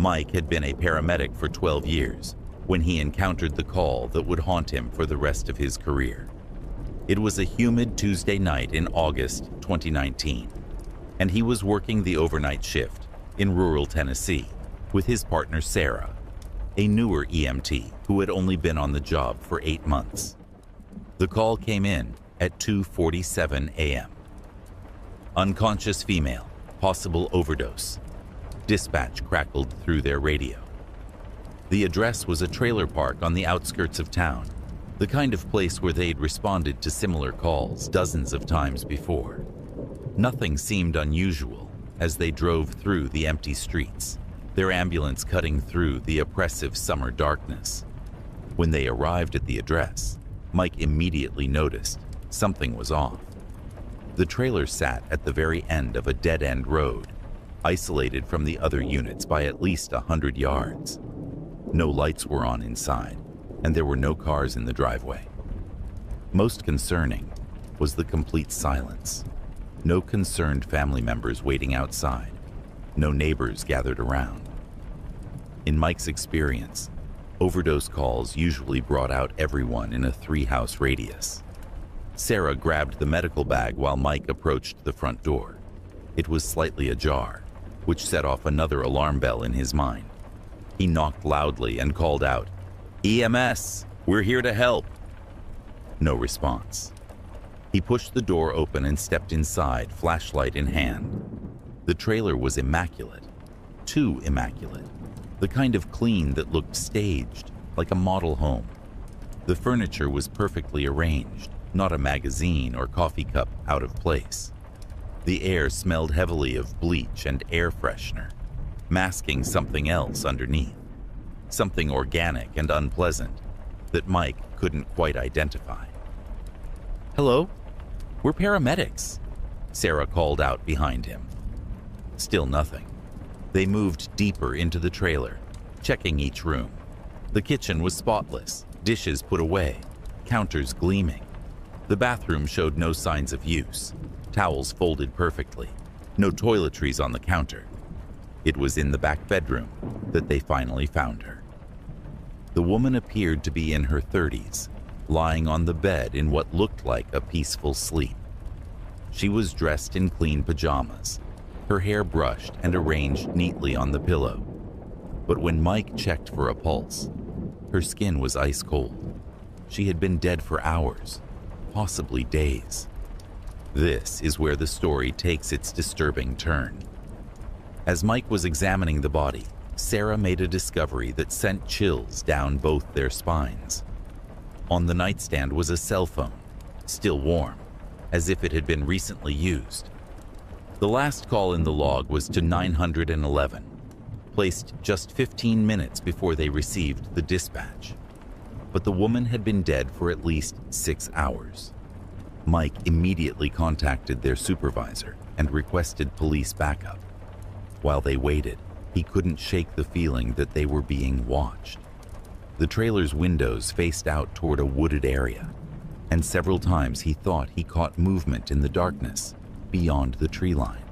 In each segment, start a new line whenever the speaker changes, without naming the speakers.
Mike had been a paramedic for 12 years when he encountered the call that would haunt him for the rest of his career. It was a humid Tuesday night in August 2019, and he was working the overnight shift in rural Tennessee with his partner Sarah, a newer EMT who had only been on the job for 8 months. The call came in at 2:47 a.m. Unconscious female, possible overdose. Dispatch crackled through their radio. The address was a trailer park on the outskirts of town, the kind of place where they'd responded to similar calls dozens of times before. Nothing seemed unusual as they drove through the empty streets, their ambulance cutting through the oppressive summer darkness. When they arrived at the address, Mike immediately noticed something was off. The trailer sat at the very end of a dead-end road, isolated from the other units by at least 100 yards. No lights were on inside, and there were no cars in the driveway. Most concerning was the complete silence. No concerned family members waiting outside, no neighbors gathered around. In Mike's experience, overdose calls usually brought out everyone in a 3-house radius. Sarah grabbed the medical bag while Mike approached the front door. It was slightly ajar, which set off another alarm bell in his mind. He knocked loudly and called out, "EMS, we're here to help." No response. He pushed the door open and stepped inside, flashlight in hand. The trailer was immaculate, too immaculate, the kind of clean that looked staged, like a model home. The furniture was perfectly arranged, not a magazine or coffee cup out of place. The air smelled heavily of bleach and air freshener, masking something else underneath, something organic and unpleasant that Mike couldn't quite identify. "Hello? We're paramedics," Sarah called out behind him. Still nothing. They moved deeper into the trailer, checking each room. The kitchen was spotless, dishes put away, counters gleaming. The bathroom showed no signs of use, towels folded perfectly, no toiletries on the counter. It was in the back bedroom that they finally found her. The woman appeared to be in her 30s, lying on the bed in what looked like a peaceful sleep. She was dressed in clean pajamas, her hair brushed and arranged neatly on the pillow. But when Mike checked for a pulse, her skin was ice cold. She had been dead for hours, possibly days. This is where the story takes its disturbing turn. As Mike was examining the body, Sarah made a discovery that sent chills down both their spines. On the nightstand was a cell phone, still warm, as if it had been recently used. The last call in the log was to 911, placed just 15 minutes before they received the dispatch. But the woman had been dead for at least 6 hours. Mike immediately contacted their supervisor and requested police backup. While they waited, he couldn't shake the feeling that they were being watched. The trailer's windows faced out toward a wooded area, and several times he thought he caught movement in the darkness beyond the tree line.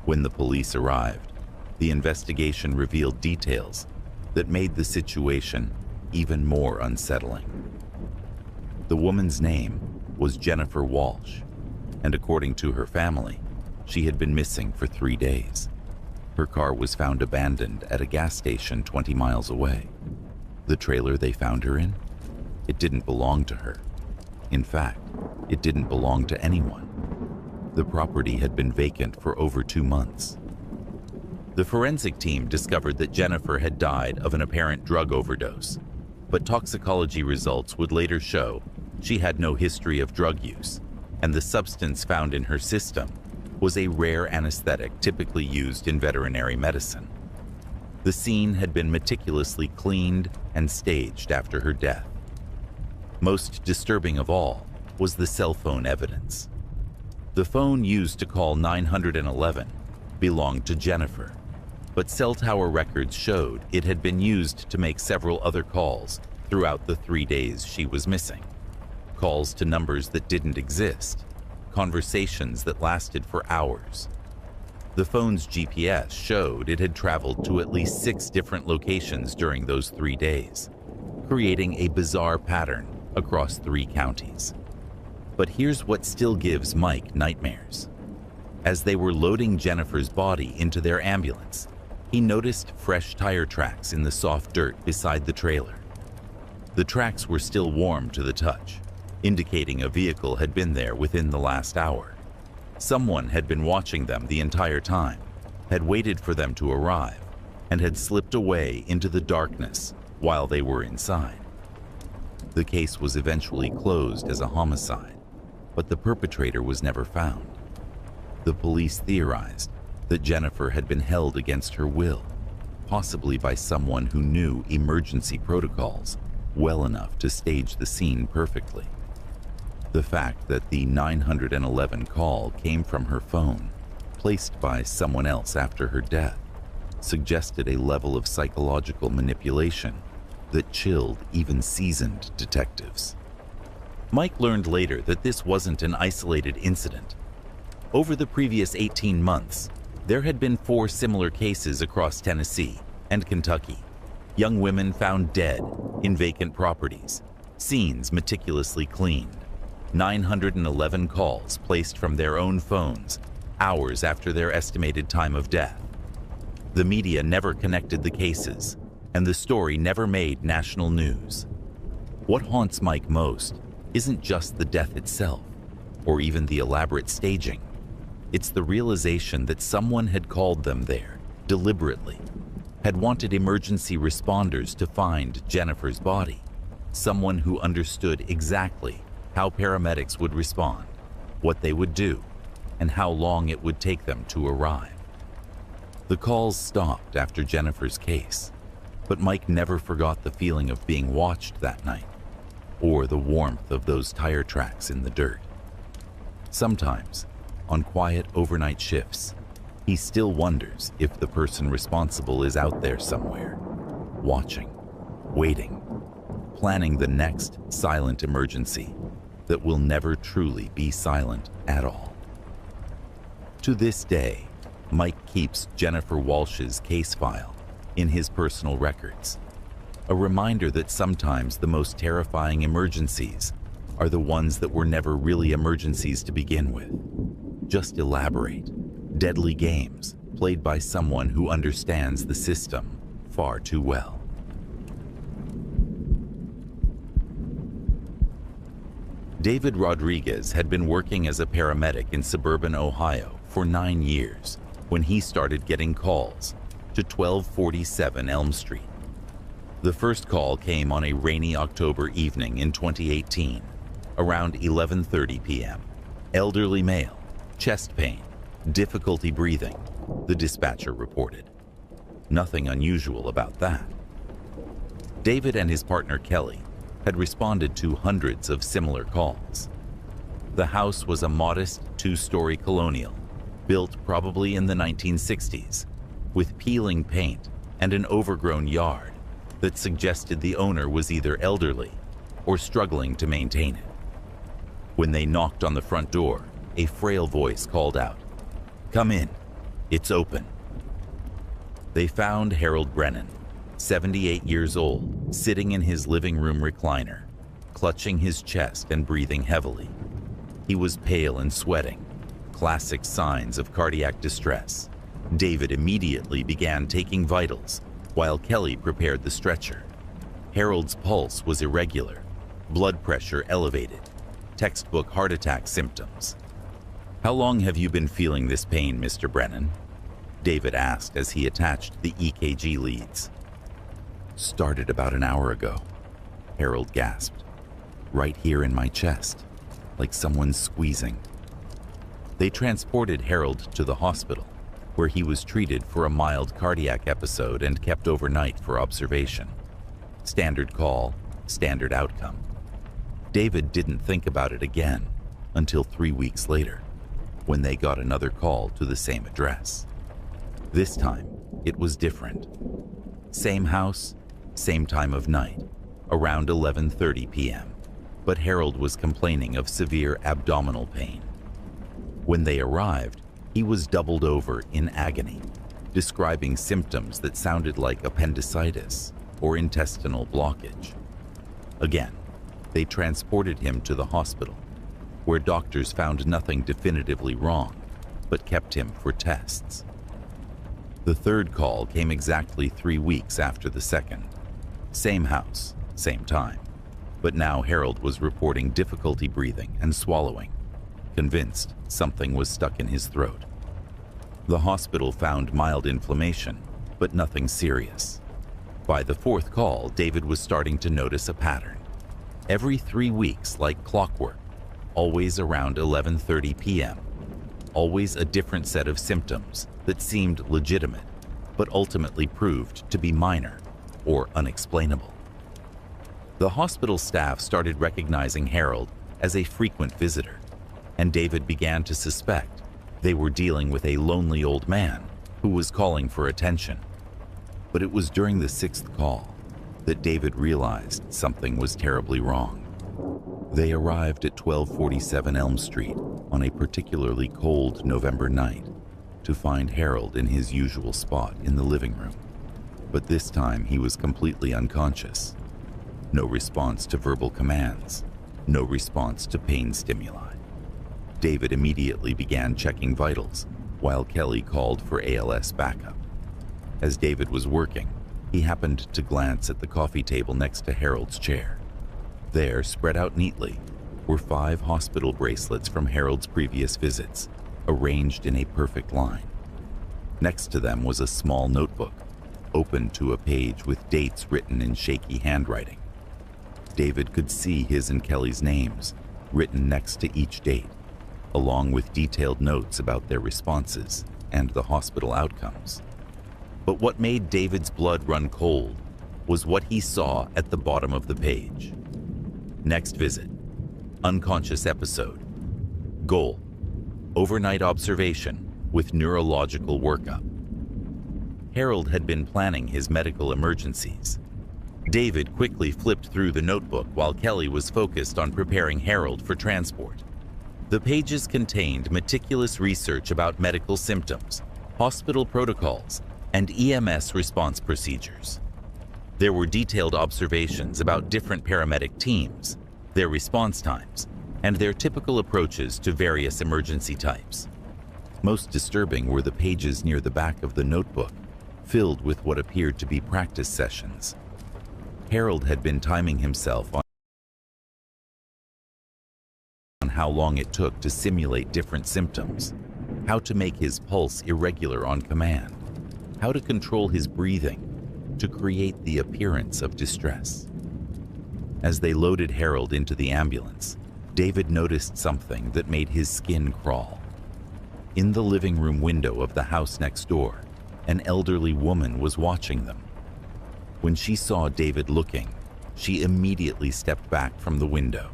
When the police arrived, the investigation revealed details that made the situation even more unsettling. The woman's name was Jennifer Walsh, and according to her family, she had been missing for 3 days. Her car was found abandoned at a gas station 20 miles away. The trailer they found her in? It didn't belong to her. In fact, it didn't belong to anyone. The property had been vacant for over 2 months. The forensic team discovered that Jennifer had died of an apparent drug overdose, but toxicology results would later show she had no history of drug use, and the substance found in her system was a rare anesthetic typically used in veterinary medicine. The scene had been meticulously cleaned and staged after her death. Most disturbing of all was the cell phone evidence. The phone used to call 911 belonged to Jennifer, but cell tower records showed it had been used to make several other calls throughout the 3 days she was missing. Calls to numbers that didn't exist, conversations that lasted for hours. The phone's GPS showed it had traveled to at least 6 different locations during those 3 days, creating a bizarre pattern across 3 counties. But here's what still gives Mike nightmares. As they were loading Jennifer's body into their ambulance, he noticed fresh tire tracks in the soft dirt beside the trailer. The tracks were still warm to the touch, indicating a vehicle had been there within the last hour. Someone had been watching them the entire time, had waited for them to arrive, and had slipped away into the darkness while they were inside. The case was eventually closed as a homicide, but the perpetrator was never found. The police theorized that Jennifer had been held against her will, possibly by someone who knew emergency protocols well enough to stage the scene perfectly. The fact that the 911 call came from her phone, placed by someone else after her death, suggested a level of psychological manipulation that chilled even seasoned detectives. Mike learned later that this wasn't an isolated incident. Over the previous 18 months, there had been 4 similar cases across Tennessee and Kentucky. Young women found dead in vacant properties, scenes meticulously cleaned, 911 calls placed from their own phones hours after their estimated time of death. The media never connected the cases, and the story never made national news. What haunts Mike most isn't just the death itself, or even the elaborate staging. It's the realization that someone had called them there deliberately, had wanted emergency responders to find Jennifer's body, someone who understood exactly how paramedics would respond, what they would do, and how long it would take them to arrive. The calls stopped after Jennifer's case, but Mike never forgot the feeling of being watched that night, or the warmth of those tire tracks in the dirt. Sometimes, on quiet overnight shifts, he still wonders if the person responsible is out there somewhere, watching, waiting, planning the next silent emergency that will never truly be silent at all. To this day, Mike keeps Jennifer Walsh's case file in his personal records, a reminder that sometimes the most terrifying emergencies are the ones that were never really emergencies to begin with, just elaborate, deadly games played by someone who understands the system far too well. David Rodriguez had been working as a paramedic in suburban Ohio for 9 years when he started getting calls to 1247 Elm Street. The first call came on a rainy October evening in 2018, around 11:30 p.m. Elderly male, chest pain, difficulty breathing, the dispatcher reported. Nothing unusual about that. David and his partner Kelly had responded to hundreds of similar calls. The house was a modest 2-story colonial, built probably in the 1960s, with peeling paint and an overgrown yard that suggested the owner was either elderly or struggling to maintain it. When they knocked on the front door, a frail voice called out, "Come in, it's open." They found Harold Brennan, 78 years old, sitting in his living room recliner, clutching his chest and breathing heavily. He was pale and sweating, classic signs of cardiac distress. David immediately began taking vitals, while Kelly prepared the stretcher. Harold's pulse was irregular, blood pressure elevated, textbook heart attack symptoms. "How long have you been feeling this pain, Mr. Brennan?" David asked as he attached the EKG leads. "Started about an hour ago," Harold gasped. "Right here in my chest, like someone's squeezing." They transported Harold to the hospital, where he was treated for a mild cardiac episode and kept overnight for observation. Standard call, standard outcome. David didn't think about it again until 3 weeks later, when they got another call to the same address. This time, it was different. Same house, same time of night, around 11:30 p.m., but Harold was complaining of severe abdominal pain. When they arrived, He was doubled over in agony, describing symptoms that sounded like appendicitis or intestinal blockage. Again, they transported him to the hospital, where doctors found nothing definitively wrong, but kept him for tests. The third call came exactly 3 weeks after the second. Same house, same time. But now Harold was reporting difficulty breathing and swallowing, convinced something was stuck in his throat. The hospital found mild inflammation, but nothing serious. By the fourth call, David was starting to notice a pattern. Every 3 weeks, like clockwork, always around 11:30 p.m., always a different set of symptoms that seemed legitimate, but ultimately proved to be minor or unexplainable. The hospital staff started recognizing Harold as a frequent visitor, and David began to suspect they were dealing with a lonely old man who was calling for attention. But it was during the sixth call that David realized something was terribly wrong. They arrived at 1247 Elm Street on a particularly cold November night to find Harold in his usual spot in the living room. But this time he was completely unconscious. No response to verbal commands, no response to pain stimuli. David immediately began checking vitals while Kelly called for ALS backup. As David was working, he happened to glance at the coffee table next to Harold's chair. There, spread out neatly, were 5 hospital bracelets from Harold's previous visits, arranged in a perfect line. Next to them was a small notebook, open to a page with dates written in shaky handwriting. David could see his and Kelly's names written next to each date, along with detailed notes about their responses and the hospital outcomes. But what made David's blood run cold was what he saw at the bottom of the page. Next visit, unconscious episode. Goal, overnight observation with neurological workup. Harold had been planning his medical emergencies. David quickly flipped through the notebook while Kelly was focused on preparing Harold for transport. The pages contained meticulous research about medical symptoms, hospital protocols, and EMS response procedures. There were detailed observations about different paramedic teams, their response times, and their typical approaches to various emergency types. Most disturbing were the pages near the back of the notebook, filled with what appeared to be practice sessions. Harold had been timing himself on how long it took to simulate different symptoms, how to make his pulse irregular on command, how to control his breathing to create the appearance of distress. As they loaded Harold into the ambulance, David noticed something that made his skin crawl. In the living room window of the house next door, an elderly woman was watching them. When she saw David looking, she immediately stepped back from the window,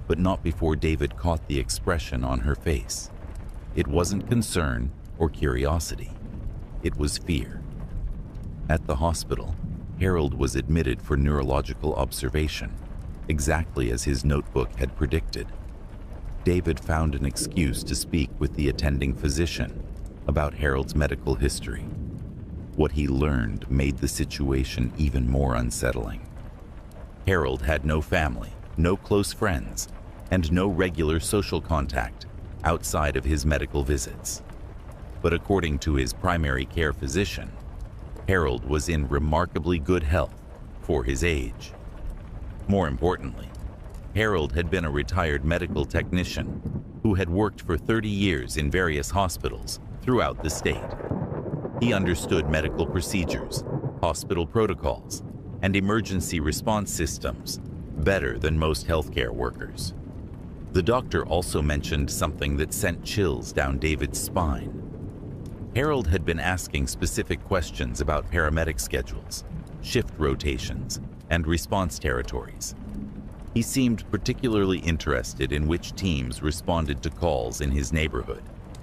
but not before David caught the expression on her face. It wasn't concern or curiosity. It was fear. At the hospital, Harold was admitted for neurological observation, exactly as his notebook had predicted. David found an excuse to speak with the attending physician about Harold's medical history. What he learned made the situation even more unsettling. Harold had no family, no close friends, and no regular social contact outside of his medical visits. But according to his primary care physician, Harold was in remarkably good health for his age. More importantly, Harold had been a retired medical technician who had worked for 30 years in various hospitals throughout the state. He understood medical procedures, hospital protocols, and emergency response systems better than most healthcare workers. The doctor also mentioned something that sent chills down David's spine. Harold had been asking specific questions about paramedic schedules, shift rotations, and response territories. He seemed particularly interested in which teams responded to calls in his neighborhood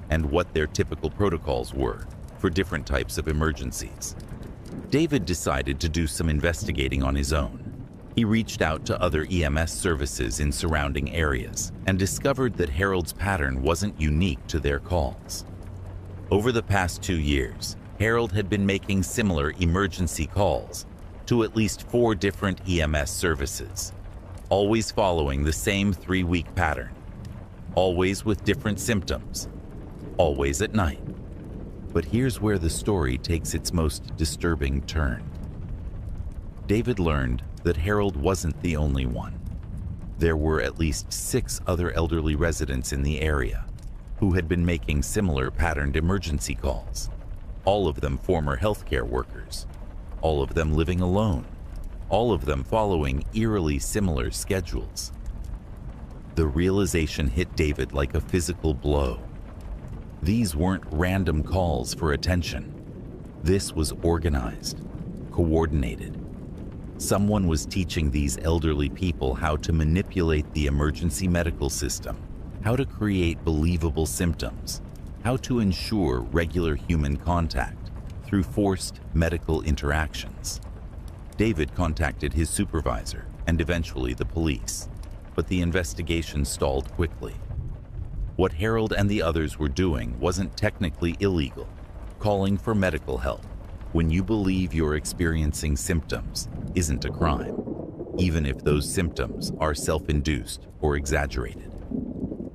and what their typical protocols were for different types of emergencies. David decided to do some investigating on his own. He reached out to other EMS services in surrounding areas and discovered that Harold's pattern wasn't unique to their calls. Over the past 2 years, Harold had been making similar emergency calls to at least 4 different EMS services, always following the same 3-week pattern, always with different symptoms, always at night. But here's where the story takes its most disturbing turn. David learned that Harold wasn't the only one. There were at least 6 other elderly residents in the area who had been making similar patterned emergency calls, all of them former healthcare workers, all of them living alone, all of them following eerily similar schedules. The realization hit David like a physical blow. These weren't random calls for attention. This was organized, coordinated. Someone was teaching these elderly people how to manipulate the emergency medical system, how to create believable symptoms, how to ensure regular human contact through forced medical interactions. David contacted his supervisor and eventually the police, but the investigation stalled quickly. What Harold and the others were doing wasn't technically illegal. Calling for medical help when you believe you're experiencing symptoms isn't a crime, even if those symptoms are self-induced or exaggerated.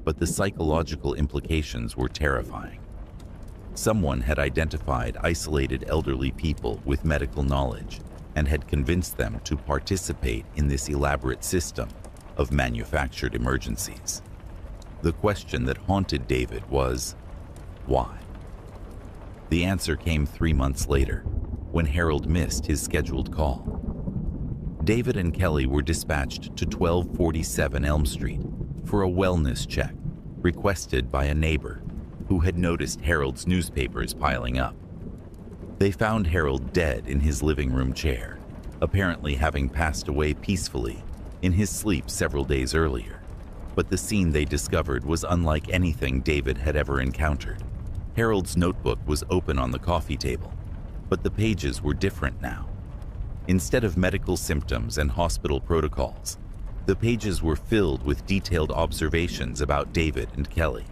But the psychological implications were terrifying. Someone had identified isolated elderly people with medical knowledge and had convinced them to participate in this elaborate system of manufactured emergencies. The question that haunted David was, why? The answer came 3 months later, when Harold missed his scheduled call. David and Kelly were dispatched to 1247 Elm Street for a wellness check requested by a neighbor who had noticed Harold's newspapers piling up. They found Harold dead in his living room chair, apparently having passed away peacefully in his sleep several days earlier. But the scene they discovered was unlike anything David had ever encountered. Harold's notebook was open on the coffee table, but the pages were different now. Instead of medical symptoms and hospital protocols, the pages were filled with detailed observations about David and Kelly.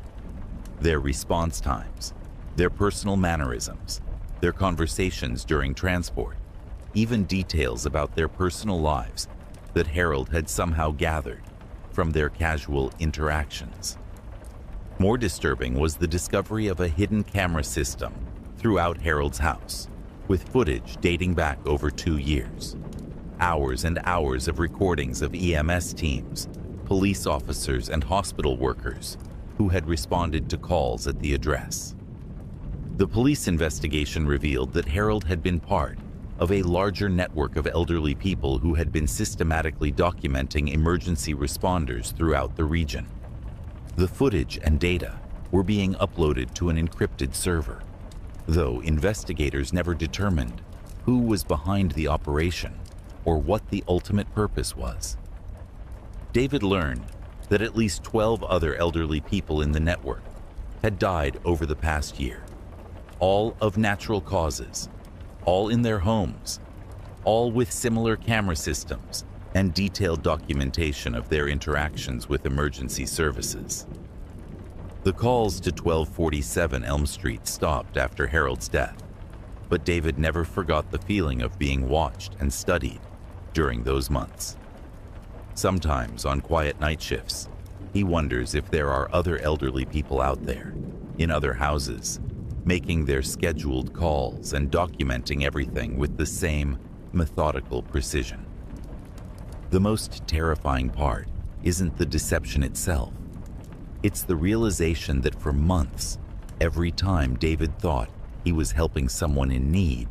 Their response times, their personal mannerisms, their conversations during transport, even details about their personal lives that Harold had somehow gathered from their casual interactions. More disturbing was the discovery of a hidden camera system throughout Harold's house, with footage dating back over 2 years. Hours and hours of recordings of EMS teams, police officers, and hospital workers who had responded to calls at the address. The police investigation revealed that Harold had been part of a larger network of elderly people who had been systematically documenting emergency responders throughout the region. The footage and data were being uploaded to an encrypted server, though investigators never determined who was behind the operation or what the ultimate purpose was. David learned that at least 12 other elderly people in the network had died over the past year, all of natural causes, all in their homes, all with similar camera systems and detailed documentation of their interactions with emergency services. The calls to 1247 Elm Street stopped after Harold's death, but David never forgot the feeling of being watched and studied during those months. Sometimes on quiet night shifts, he wonders if there are other elderly people out there, in other houses, making their scheduled calls and documenting everything with the same methodical precision. The most terrifying part isn't the deception itself. It's the realization that for months, every time David thought he was helping someone in need,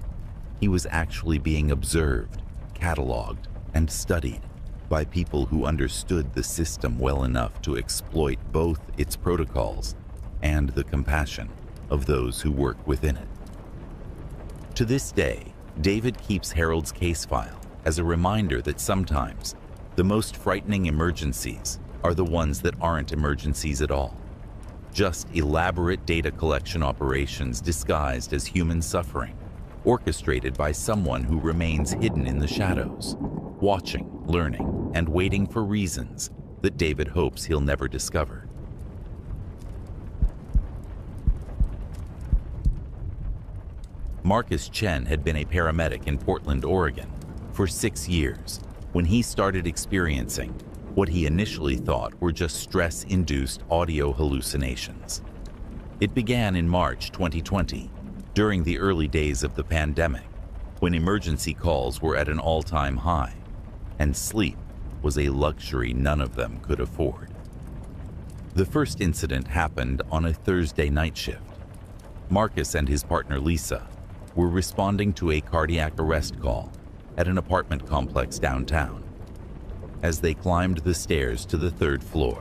he was actually being observed, cataloged, and studied by people who understood the system well enough to exploit both its protocols and the compassion of those who work within it. To this day, David keeps Harold's case file as a reminder that sometimes the most frightening emergencies are the ones that aren't emergencies at all. Just elaborate data collection operations disguised as human suffering, orchestrated by someone who remains hidden in the shadows, watching, learning, and waiting for reasons that David hopes he'll never discover. Marcus Chen had been a paramedic in Portland, Oregon, for 6 years when he started experiencing what he initially thought were just stress-induced audio hallucinations. It began in March 2020, during the early days of the pandemic, when emergency calls were at an all-time high, and sleep was a luxury none of them could afford. The first incident happened on a Thursday night shift. Marcus and his partner Lisa were responding to a cardiac arrest call at an apartment complex downtown. As they climbed the stairs to the 3rd floor,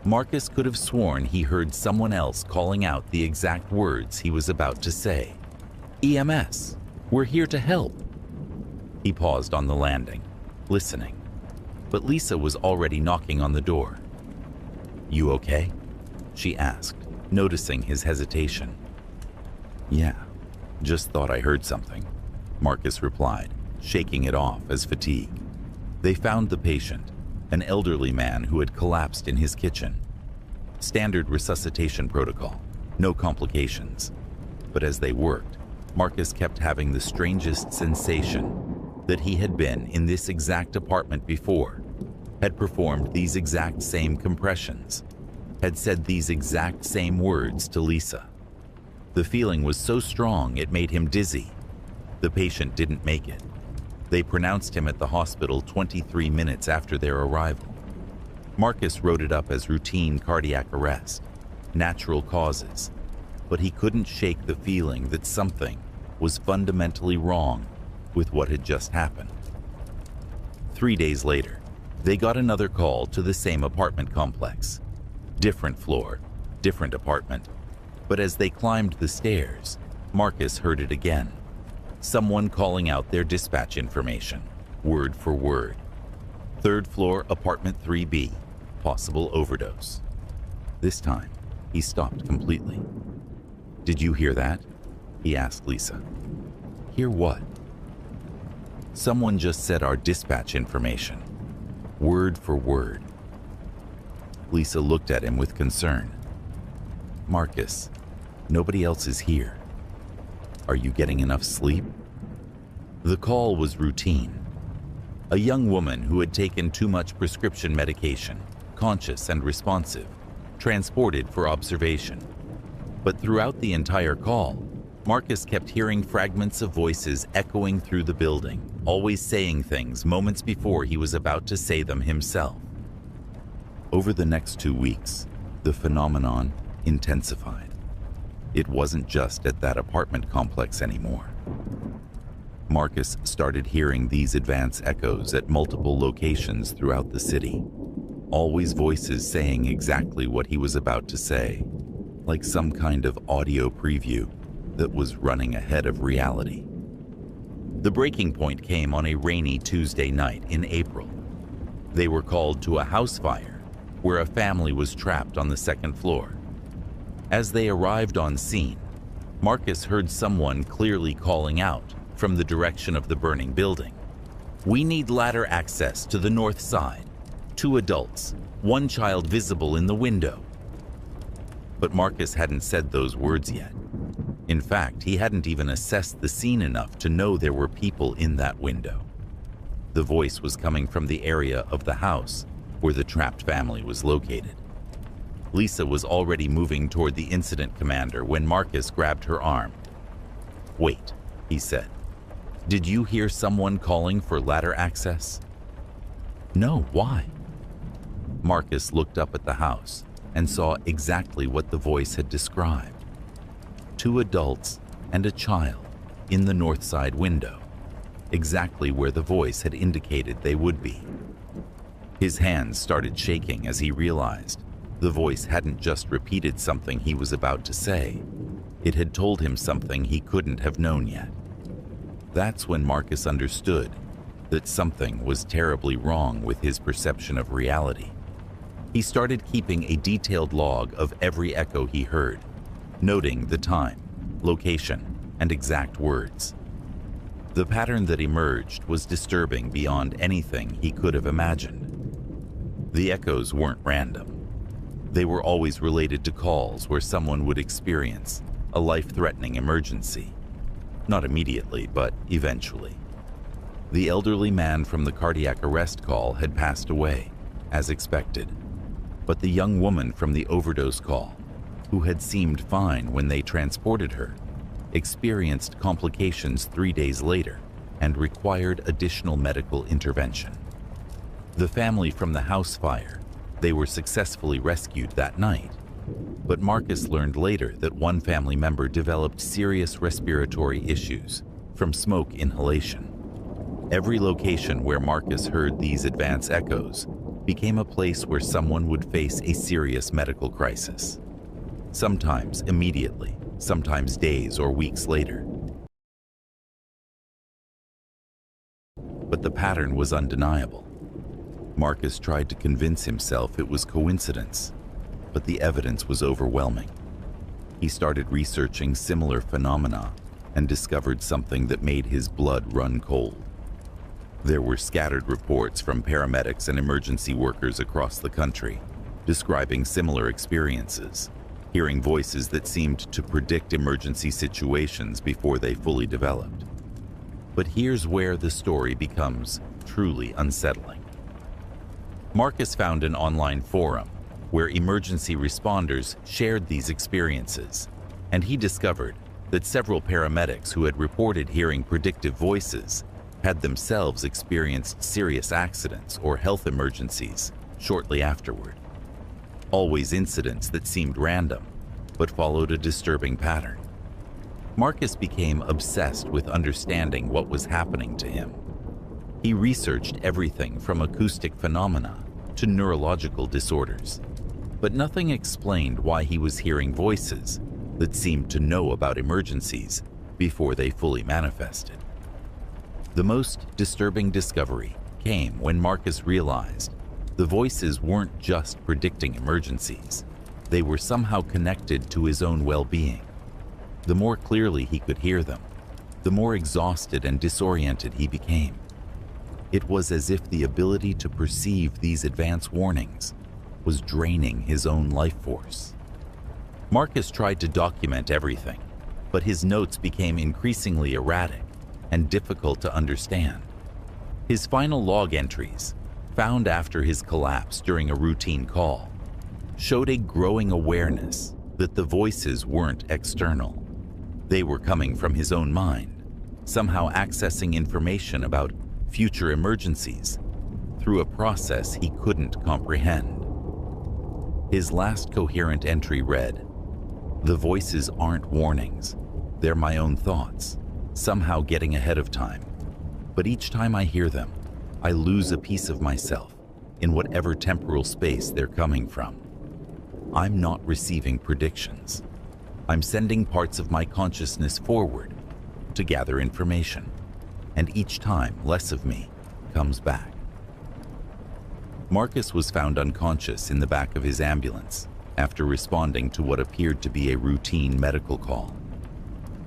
Marcus could have sworn he heard someone else calling out the exact words he was about to say. "EMS, we're here to help." He paused on the landing, listening, but Lisa was already knocking on the door. "You okay?" she asked, noticing his hesitation. "Yeah, just thought I heard something," Marcus replied, shaking it off as fatigue. They found the patient, an elderly man who had collapsed in his kitchen. Standard resuscitation protocol, no complications. But as they worked, Marcus kept having the strangest sensation that he had been in this exact apartment before, had performed these exact same compressions, had said these exact same words to Lisa. The feeling was so strong it made him dizzy. The patient didn't make it. They pronounced him at the hospital 23 minutes after their arrival. Marcus wrote it up as routine cardiac arrest, natural causes, but he couldn't shake the feeling that something was fundamentally wrong with what had just happened. 3 days later, they got another call to the same apartment complex. Different floor, different apartment. But as they climbed the stairs, Marcus heard it again. Someone calling out their dispatch information, word for word. 3rd floor, apartment 3B, possible overdose. This time, he stopped completely. "Did you hear that?" he asked Lisa. "Hear what?" "Someone just said our dispatch information, word for word." Lisa looked at him with concern. "Marcus, nobody else is here. Are you getting enough sleep?" The call was routine. A young woman who had taken too much prescription medication, conscious and responsive, transported for observation. But throughout the entire call, Marcus kept hearing fragments of voices echoing through the building, always saying things moments before he was about to say them himself. Over the next 2 weeks, the phenomenon intensified. It wasn't just at that apartment complex anymore. Marcus started hearing these advance echoes at multiple locations throughout the city, always voices saying exactly what he was about to say, like some kind of audio preview that was running ahead of reality. The breaking point came on a rainy Tuesday night in April. They were called to a house fire where a family was trapped on the 2nd floor. As they arrived on scene, Marcus heard someone clearly calling out from the direction of the burning building. "We need ladder access to the north side. 2 adults, 1 child visible in the window." But Marcus hadn't said those words yet. In fact, he hadn't even assessed the scene enough to know there were people in that window. The voice was coming from the area of the house where the trapped family was located. Lisa was already moving toward the incident commander when Marcus grabbed her arm. "Wait," he said. "Did you hear someone calling for ladder access?" "No, why?" Marcus looked up at the house and saw exactly what the voice had described. 2 adults and a child in the north side window, exactly where the voice had indicated they would be. His hands started shaking as he realized the voice hadn't just repeated something he was about to say. It had told him something he couldn't have known yet. That's when Marcus understood that something was terribly wrong with his perception of reality. He started keeping a detailed log of every echo he heard, noting the time, location, and exact words. The pattern that emerged was disturbing beyond anything he could have imagined. The echoes weren't random. They were always related to calls where someone would experience a life-threatening emergency. Not immediately, but eventually. The elderly man from the cardiac arrest call had passed away, as expected, but the young woman from the overdose call, who had seemed fine when they transported her, experienced complications 3 days later and required additional medical intervention. The family from the house fire, they were successfully rescued that night, but Marcus learned later that one family member developed serious respiratory issues from smoke inhalation. Every location where Marcus heard these advance echoes became a place where someone would face a serious medical crisis. Sometimes immediately, sometimes days or weeks later. But the pattern was undeniable. Marcus tried to convince himself it was coincidence, but the evidence was overwhelming. He started researching similar phenomena and discovered something that made his blood run cold. There were scattered reports from paramedics and emergency workers across the country describing similar experiences, hearing voices that seemed to predict emergency situations before they fully developed. But here's where the story becomes truly unsettling. Marcus found an online forum where emergency responders shared these experiences, and he discovered that several paramedics who had reported hearing predictive voices had themselves experienced serious accidents or health emergencies shortly afterward. Always incidents that seemed random, but followed a disturbing pattern. Marcus became obsessed with understanding what was happening to him. He researched everything from acoustic phenomena to neurological disorders, but nothing explained why he was hearing voices that seemed to know about emergencies before they fully manifested. The most disturbing discovery came when Marcus realized the voices weren't just predicting emergencies. They were somehow connected to his own well-being. The more clearly he could hear them, the more exhausted and disoriented he became. It was as if the ability to perceive these advance warnings was draining his own life force. Marcus tried to document everything, but his notes became increasingly erratic and difficult to understand. His final log entries, found after his collapse during a routine call, showed a growing awareness that the voices weren't external. They were coming from his own mind, somehow accessing information about future emergencies through a process he couldn't comprehend. His last coherent entry read, "The voices aren't warnings. They're my own thoughts, somehow getting ahead of time. But each time I hear them, I lose a piece of myself in whatever temporal space they're coming from. I'm not receiving predictions. I'm sending parts of my consciousness forward to gather information, and each time less of me comes back." Marcus was found unconscious in the back of his ambulance after responding to what appeared to be a routine medical call.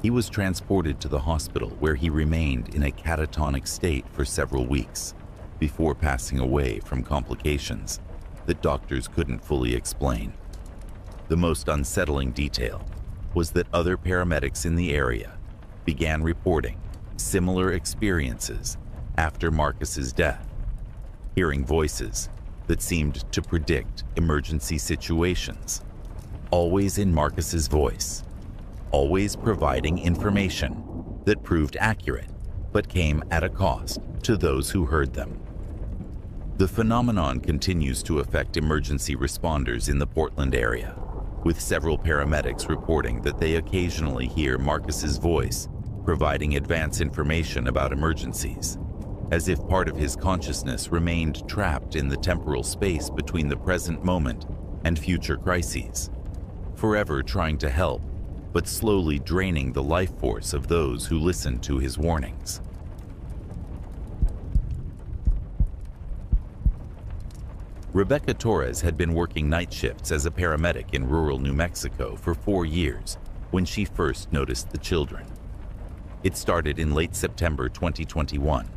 He was transported to the hospital where he remained in a catatonic state for several weeks before passing away from complications that doctors couldn't fully explain. The most unsettling detail was that other paramedics in the area began reporting similar experiences after Marcus's death, hearing voices that seemed to predict emergency situations, always in Marcus's voice, always providing information that proved accurate but came at a cost to those who heard them. The phenomenon continues to affect emergency responders in the Portland area, with several paramedics reporting that they occasionally hear Marcus's voice providing advance information about emergencies, as if part of his consciousness remained trapped in the temporal space between the present moment and future crises, forever trying to help, but slowly draining the life force of those who listened to his warnings. Rebecca Torres had been working night shifts as a paramedic in rural New Mexico for 4 years when she first noticed the children. It started in late September 2021,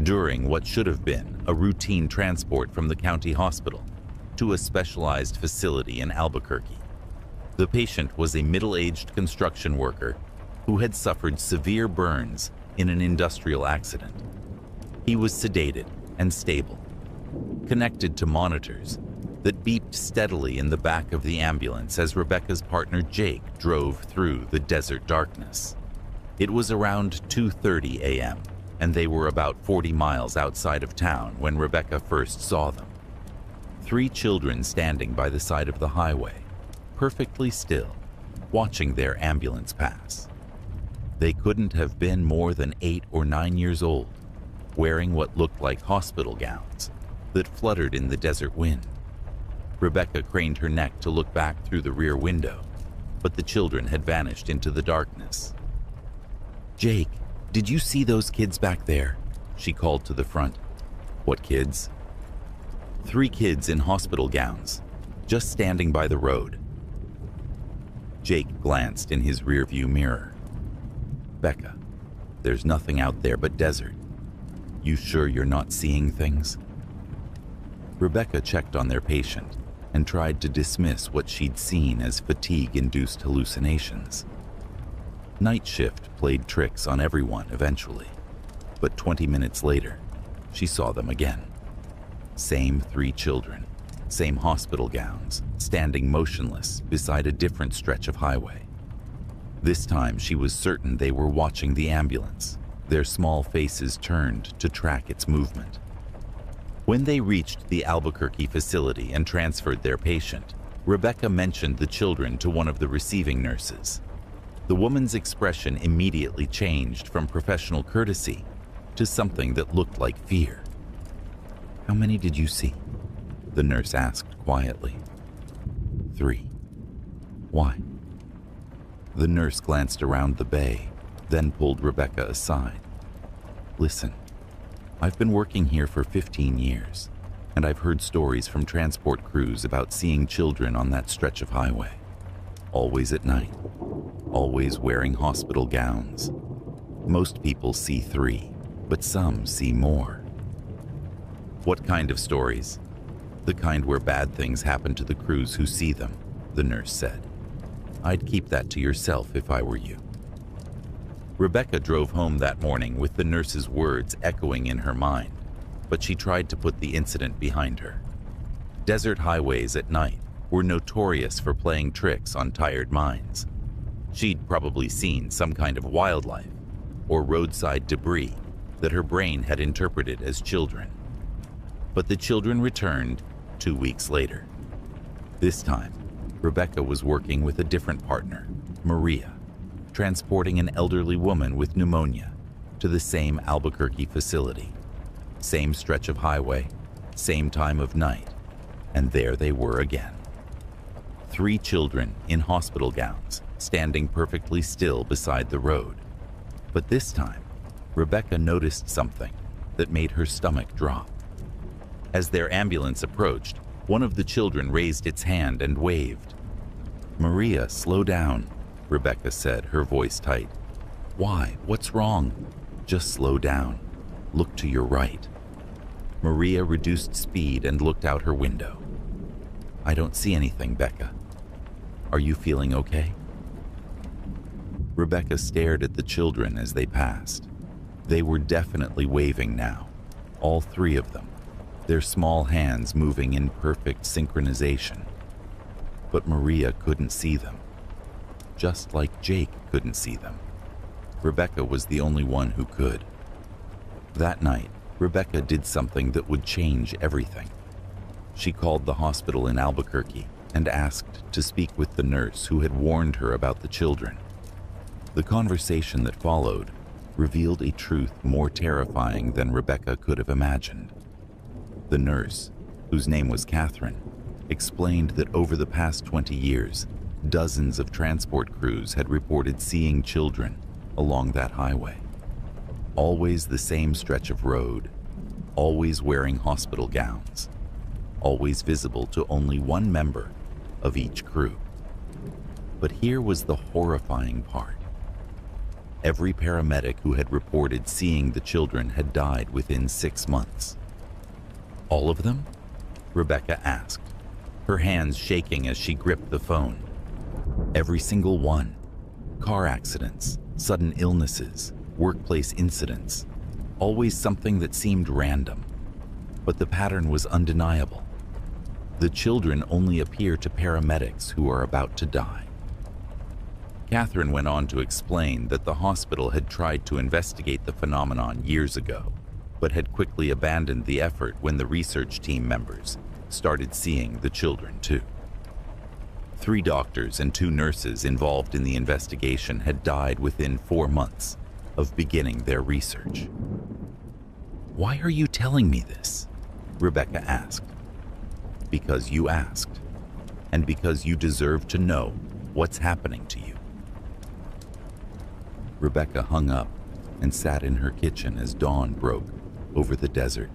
during what should have been a routine transport from the county hospital to a specialized facility in Albuquerque. The patient was a middle-aged construction worker who had suffered severe burns in an industrial accident. He was sedated and stable, connected to monitors that beeped steadily in the back of the ambulance as Rebecca's partner Jake drove through the desert darkness. It was around 2:30 a.m., and they were about 40 miles outside of town when Rebecca first saw them. 3 children standing by the side of the highway, perfectly still, watching their ambulance pass. They couldn't have been more than 8 or 9 years old, wearing what looked like hospital gowns that fluttered in the desert wind. Rebecca craned her neck to look back through the rear window, but the children had vanished into the darkness. "Jake, did you see those kids back there?" she called to the front. "What kids?" "3 kids in hospital gowns, just standing by the road." Jake glanced in his rearview mirror. "Becca, there's nothing out there but desert. You sure you're not seeing things?" Rebecca checked on their patient and tried to dismiss what she'd seen as fatigue-induced hallucinations. Night shift played tricks on everyone eventually, but 20 minutes later, she saw them again. Same 3 children, same hospital gowns, standing motionless beside a different stretch of highway. This time she was certain they were watching the ambulance, their small faces turned to track its movement. When they reached the Albuquerque facility and transferred their patient, Rebecca mentioned the children to one of the receiving nurses. The woman's expression immediately changed from professional courtesy to something that looked like fear. "How many did you see?" the nurse asked quietly. 3. "Why?" The nurse glanced around the bay, then pulled Rebecca aside. "Listen, I've been working here for 15 years, and I've heard stories from transport crews about seeing children on that stretch of highway. Always at night, always wearing hospital gowns. Most people see 3, but some see more." "What kind of stories?" "The kind where bad things happen to the crews who see them," the nurse said. "I'd keep that to yourself if I were you." Rebecca drove home that morning with the nurse's words echoing in her mind, but she tried to put the incident behind her. Desert highways at night were notorious for playing tricks on tired minds. She'd probably seen some kind of wildlife or roadside debris that her brain had interpreted as children. But the children returned 2 weeks later. This time, Rebecca was working with a different partner, Maria, transporting an elderly woman with pneumonia to the same Albuquerque facility. Same stretch of highway, same time of night, and there they were again. 3 children in hospital gowns, standing perfectly still beside the road. But this time, Rebecca noticed something that made her stomach drop. As their ambulance approached, one of the children raised its hand and waved. "Maria, slow down," Rebecca said, her voice tight. "Why? What's wrong?" "Just slow down. Look to your right." Maria reduced speed and looked out her window. "I don't see anything, Becca. Are you feeling okay?" Rebecca stared at the children as they passed. They were definitely waving now, all 3 of them, their small hands moving in perfect synchronization. But Maria couldn't see them, just like Jake couldn't see them. Rebecca was the only one who could. That night, Rebecca did something that would change everything. She called the hospital in Albuquerque and asked to speak with the nurse who had warned her about the children. The conversation that followed revealed a truth more terrifying than Rebecca could have imagined. The nurse, whose name was Catherine, explained that over the past 20 years, dozens of transport crews had reported seeing children along that highway. Always the same stretch of road, always wearing hospital gowns, always visible to only one member of each crew. But here was the horrifying part. Every paramedic who had reported seeing the children had died within 6 months. "All of them?" Rebecca asked, her hands shaking as she gripped the phone. "Every single one. Car accidents, sudden illnesses, workplace incidents, always something that seemed random. But the pattern was undeniable. The children only appear to paramedics who are about to die. Catherine went on to explain that the hospital had tried to investigate the phenomenon years ago, but had quickly abandoned the effort when the research team members started seeing the children too. 3 doctors and 2 nurses involved in the investigation had died within 4 months of beginning their research. "Why are you telling me this?" Rebecca asked. "Because you asked, and because you deserve to know what's happening to you." Rebecca hung up and sat in her kitchen as dawn broke over the desert,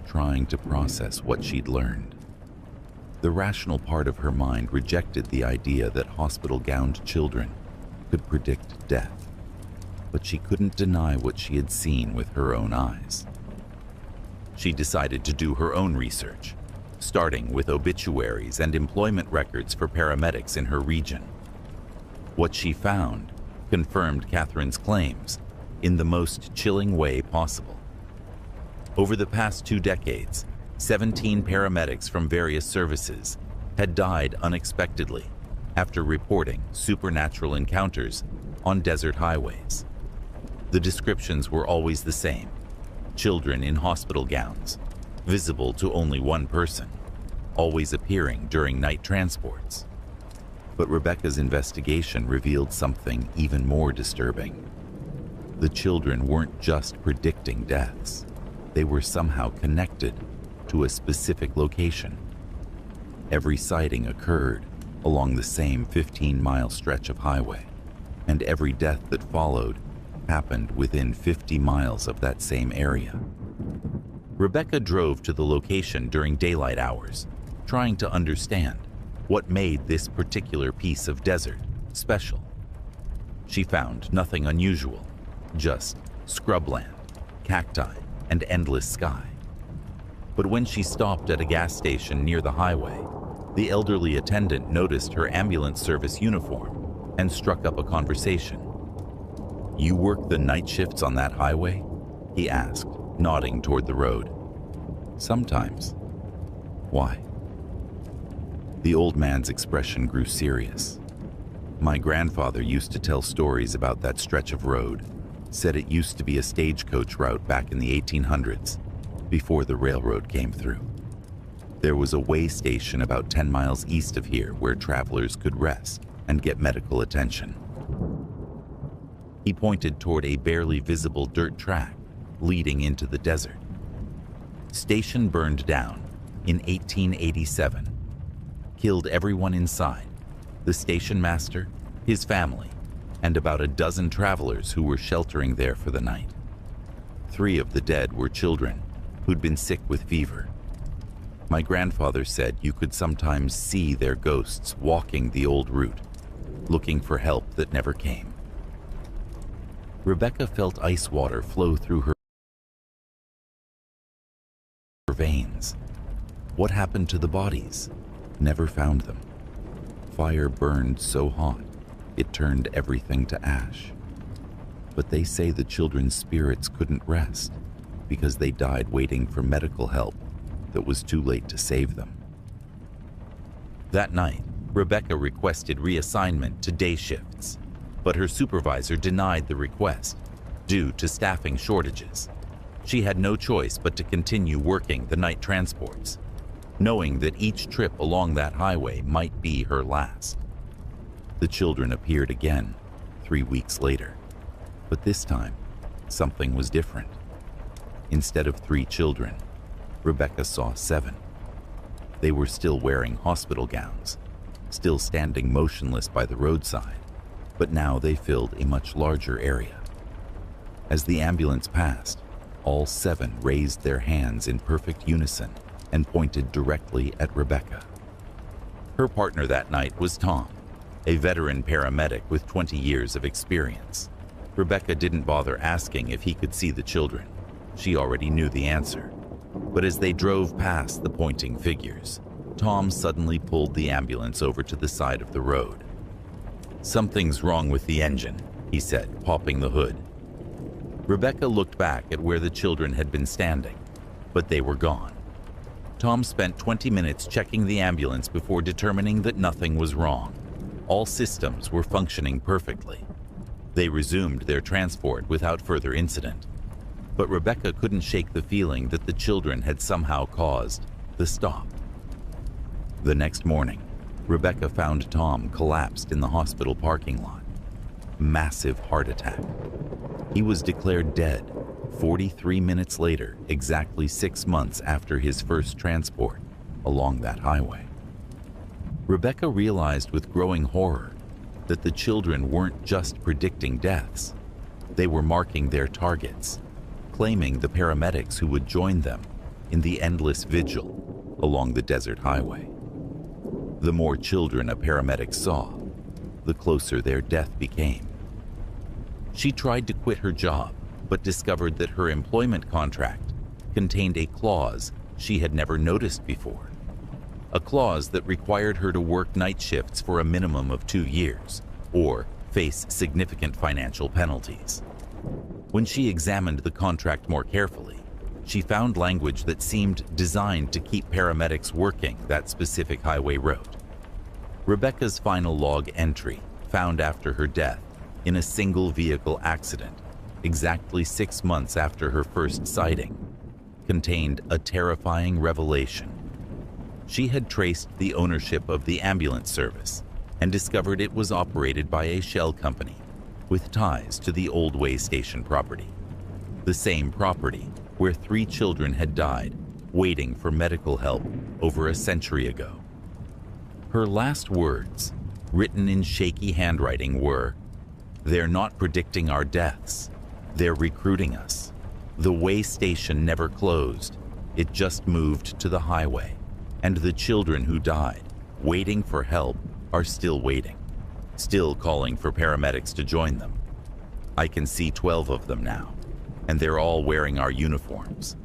trying to process what she'd learned. The rational part of her mind rejected the idea that hospital-gowned children could predict death, but she couldn't deny what she had seen with her own eyes. She decided to do her own research, starting with obituaries and employment records for paramedics in her region. What she found confirmed Catherine's claims in the most chilling way possible. Over the past 2 decades, 17 paramedics from various services had died unexpectedly after reporting supernatural encounters on desert highways. The descriptions were always the same: children in hospital gowns, visible to only one person, always appearing during night transports. But Rebecca's investigation revealed something even more disturbing. The children weren't just predicting deaths. They were somehow connected to a specific location. Every sighting occurred along the same 15-mile stretch of highway, and every death that followed happened within 50 miles of that same area. Rebecca drove to the location during daylight hours, trying to understand what made this particular piece of desert special. She found nothing unusual, just scrubland, cacti, and endless sky. But when she stopped at a gas station near the highway, the elderly attendant noticed her ambulance service uniform and struck up a conversation. "You work the night shifts on that highway?" he asked, nodding toward the road. "Sometimes." "Why?" The old man's expression grew serious. "My grandfather used to tell stories about that stretch of road. Said it used to be a stagecoach route back in the 1800s, before the railroad came through. There was a way station about 10 miles east of here where travelers could rest and get medical attention." He pointed toward a barely visible dirt track leading into the desert. Station burned down in 1887. Killed everyone inside: the station master, his family, and about a dozen travelers who were sheltering there for the night. 3 of the dead were children who'd been sick with fever. My grandfather said you could sometimes see their ghosts walking the old route, looking for help that never came. Rebecca felt ice water flow through her veins. What happened to the bodies? Never found them. Fire burned so hot, it turned everything to ash. But they say the children's spirits couldn't rest because they died waiting for medical help that was too late to save them. That night, Rebecca requested reassignment to day shifts, but her supervisor denied the request due to staffing shortages. She had no choice but to continue working the night transports, knowing that each trip along that highway might be her last. The children appeared again 3 weeks later, but this time, something was different. Instead of 3 children, Rebecca saw 7. They were still wearing hospital gowns, still standing motionless by the roadside, but now they filled a much larger area. As the ambulance passed, all 7 raised their hands in perfect unison and pointed directly at Rebecca. Her partner that night was Tom, a veteran paramedic with 20 years of experience. Rebecca didn't bother asking if he could see the children. She already knew the answer. But as they drove past the pointing figures, Tom suddenly pulled the ambulance over to the side of the road. "Something's wrong with the engine," he said, popping the hood. Rebecca looked back at where the children had been standing, but they were gone. Tom spent 20 minutes checking the ambulance before determining that nothing was wrong. All systems were functioning perfectly. They resumed their transport without further incident. But Rebecca couldn't shake the feeling that the children had somehow caused the stop. The next morning, Rebecca found Tom collapsed in the hospital parking lot. Massive heart attack. He was declared dead 43 minutes later, exactly 6 months after his first transport along that highway. Rebecca realized with growing horror that the children weren't just predicting deaths. They were marking their targets, claiming the paramedics who would join them in the endless vigil along the desert highway. The more children a paramedic saw, the closer their death became. She tried to quit her job, but discovered that her employment contract contained a clause she had never noticed before. A clause that required her to work night shifts for a minimum of 2 years, or face significant financial penalties. When she examined the contract more carefully, she found language that seemed designed to keep paramedics working that specific highway route. Rebecca's final log entry, found after her death in a single vehicle accident, exactly 6 months after her first sighting, contained a terrifying revelation. She had traced the ownership of the ambulance service and discovered it was operated by a shell company with ties to the old way station property. The same property where 3 children had died waiting for medical help over a century ago. Her last words, written in shaky handwriting, were, "They're not predicting our deaths. They're recruiting us. The way station never closed. It just moved to the highway. And the children who died, waiting for help, are still waiting, still calling for paramedics to join them. I can see 12 of them now, and they're all wearing our uniforms."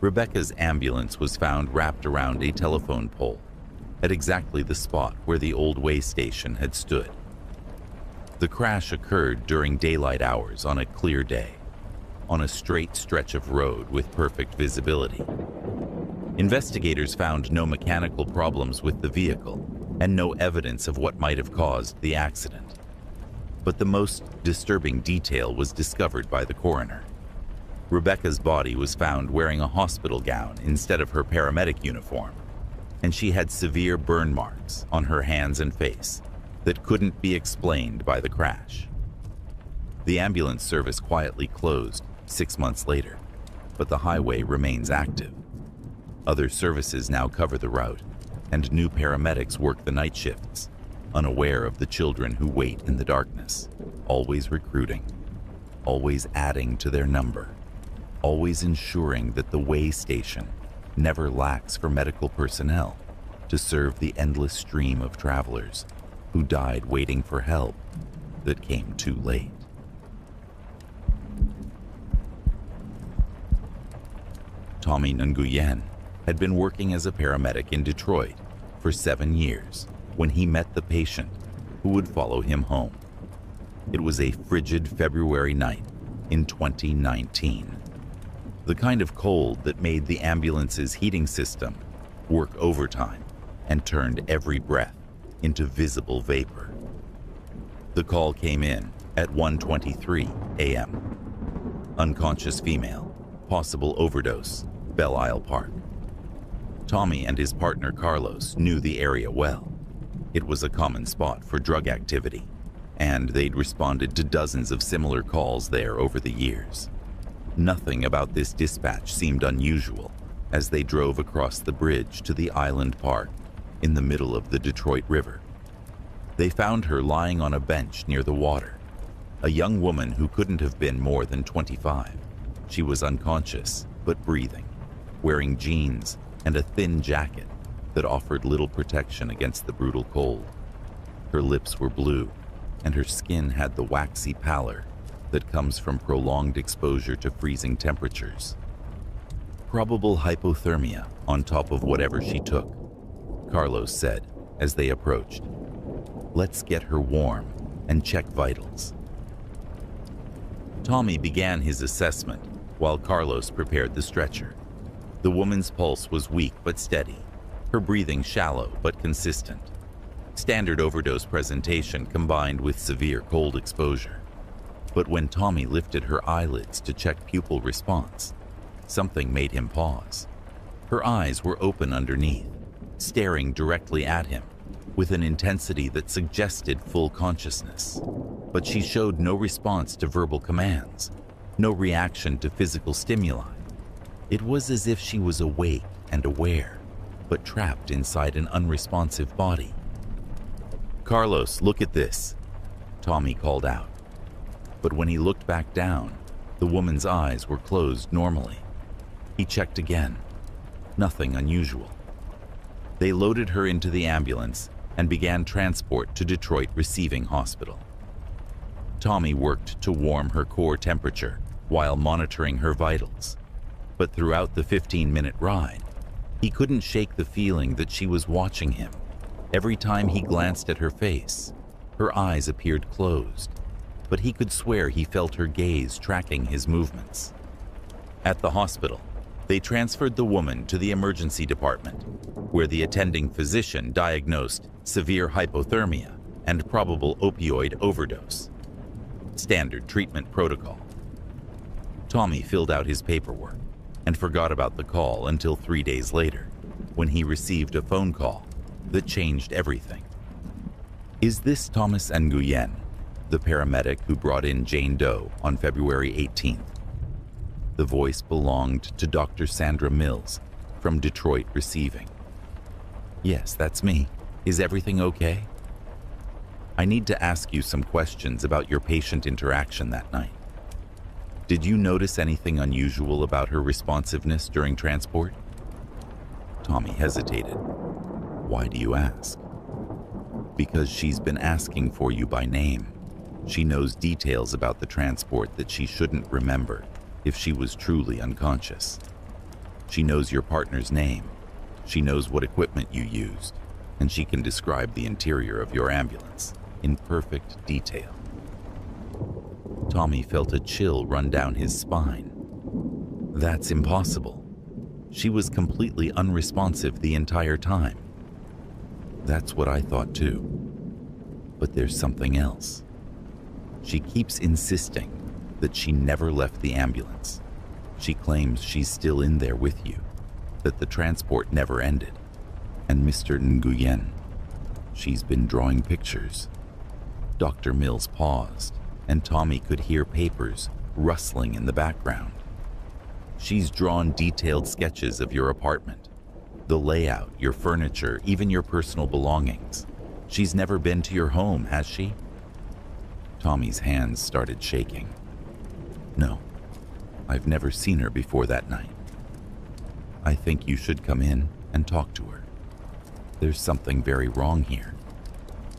Rebecca's ambulance was found wrapped around a telephone pole at exactly the spot where the old way station had stood. The crash occurred during daylight hours on a clear day, on a straight stretch of road with perfect visibility. Investigators found no mechanical problems with the vehicle and no evidence of what might have caused the accident. But the most disturbing detail was discovered by the coroner. Rebecca's body was found wearing a hospital gown instead of her paramedic uniform, and she had severe burn marks on her hands and face that couldn't be explained by the crash. The ambulance service quietly closed 6 months later, but the highway remains active. Other services now cover the route, and new paramedics work the night shifts, unaware of the children who wait in the darkness, always recruiting, always adding to their number, always ensuring that the way station never lacks for medical personnel to serve the endless stream of travelers who died waiting for help that came too late. Tommy Nguyen had been working as a paramedic in Detroit for 7 years when he met the patient who would follow him home. It was a frigid February night in 2019. The kind of cold that made the ambulance's heating system work overtime and turned every breath into visible vapor. The call came in at 1:23 a.m. Unconscious female, possible overdose, Belle Isle Park. Tommy and his partner Carlos knew the area well. It was a common spot for drug activity, and they'd responded to dozens of similar calls there over the years. Nothing about this dispatch seemed unusual as they drove across the bridge to the island park in the middle of the Detroit River. They found her lying on a bench near the water, a young woman who couldn't have been more than 25. She was unconscious, but breathing, wearing jeans and a thin jacket that offered little protection against the brutal cold. Her lips were blue, and her skin had the waxy pallor that comes from prolonged exposure to freezing temperatures. Probable hypothermia on top of whatever she took, Carlos said as they approached. Let's get her warm and check vitals. Tommy began his assessment while Carlos prepared the stretcher. The woman's pulse was weak but steady, her breathing shallow but consistent. Standard overdose presentation combined with severe cold exposure. But when Tommy lifted her eyelids to check pupil response, something made him pause. Her eyes were open underneath, staring directly at him with an intensity that suggested full consciousness. But she showed no response to verbal commands, no reaction to physical stimuli. It was as if she was awake and aware, but trapped inside an unresponsive body. "Carlos, look at this," Tommy called out. But when he looked back down, the woman's eyes were closed normally. He checked again. Nothing unusual. They loaded her into the ambulance and began transport to Detroit Receiving Hospital. Tommy worked to warm her core temperature while monitoring her vitals. But throughout the 15-minute ride, he couldn't shake the feeling that she was watching him. Every time he glanced at her face, her eyes appeared closed, but he could swear he felt her gaze tracking his movements. At the hospital, they transferred the woman to the emergency department, where the attending physician diagnosed severe hypothermia and probable opioid overdose. Standard treatment protocol. Tommy filled out his paperwork and forgot about the call until 3 days later, when he received a phone call that changed everything. "Is this Thomas Nguyen, the paramedic who brought in Jane Doe on February 18th? The voice belonged to Dr. Sandra Mills from Detroit Receiving. "Yes, that's me. Is everything okay? I need to ask you some questions about your patient interaction that night. Did you notice anything unusual about her responsiveness during transport?" Tommy hesitated. "Why do you ask?" "Because she's been asking for you by name. She knows details about the transport that she shouldn't remember if she was truly unconscious. She knows your partner's name, she knows what equipment you used, and she can describe the interior of your ambulance in perfect detail." Tommy felt a chill run down his spine. That's impossible. She was completely unresponsive the entire time. That's what I thought too. But there's something else. She keeps insisting that she never left the ambulance. She claims she's still in there with you, that the transport never ended. And Mr. Nguyen, she's been drawing pictures. Dr. Mills paused, and Tommy could hear papers rustling in the background. "She's drawn detailed sketches of your apartment, the layout, your furniture, even your personal belongings. She's never been to your home, has she?" Tommy's hands started shaking. "No, I've never seen her before that night. I think you should come in and talk to her. There's something very wrong here,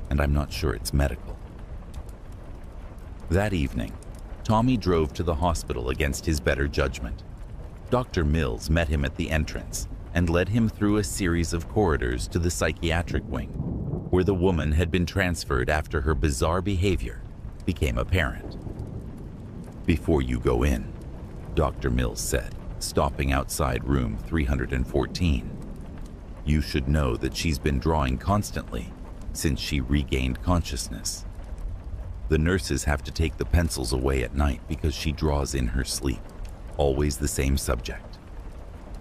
and I'm not sure it's medical." That evening, Tommy drove to the hospital against his better judgment. Dr. Mills met him at the entrance and led him through a series of corridors to the psychiatric wing, where the woman had been transferred after her bizarre behavior became apparent. "Before you go in," Dr. Mills said, stopping outside room 314, "you should know that she's been drawing constantly since she regained consciousness. The nurses have to take the pencils away at night because she draws in her sleep, always the same subject."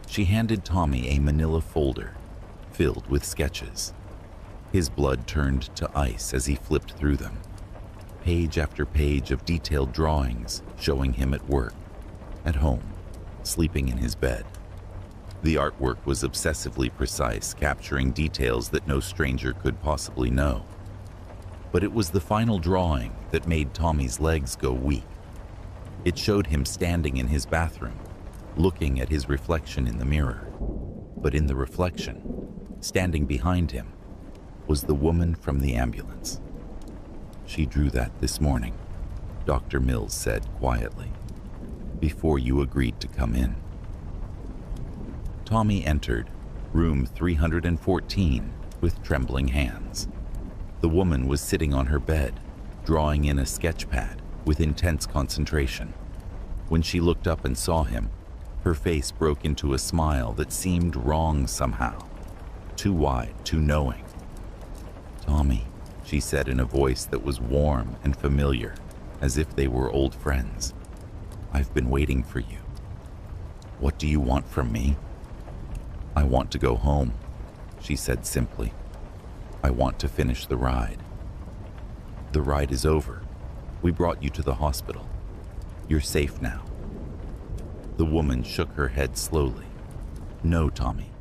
She handed Tommy a manila folder filled with sketches. His blood turned to ice as he flipped through them. Page after page of detailed drawings showing him at work, at home, sleeping in his bed. The artwork was obsessively precise, capturing details that no stranger could possibly know. But it was the final drawing that made Tommy's legs go weak. It showed him standing in his bathroom, looking at his reflection in the mirror. But in the reflection, standing behind him, was the woman from the ambulance. "She drew that this morning," Dr. Mills said quietly, "before you agreed to come in." Tommy entered room 314 with trembling hands. The woman was sitting on her bed, drawing in a sketch pad, with intense concentration. When she looked up and saw him, her face broke into a smile that seemed wrong somehow, too wide, too knowing. "Tommy," she said in a voice that was warm and familiar, as if they were old friends. "I've been waiting for you." "What do you want from me?" "I want to go home," she said simply. "I want to finish the ride." "The ride is over. We brought you to the hospital. You're safe now." The woman shook her head slowly. "No, Tommy.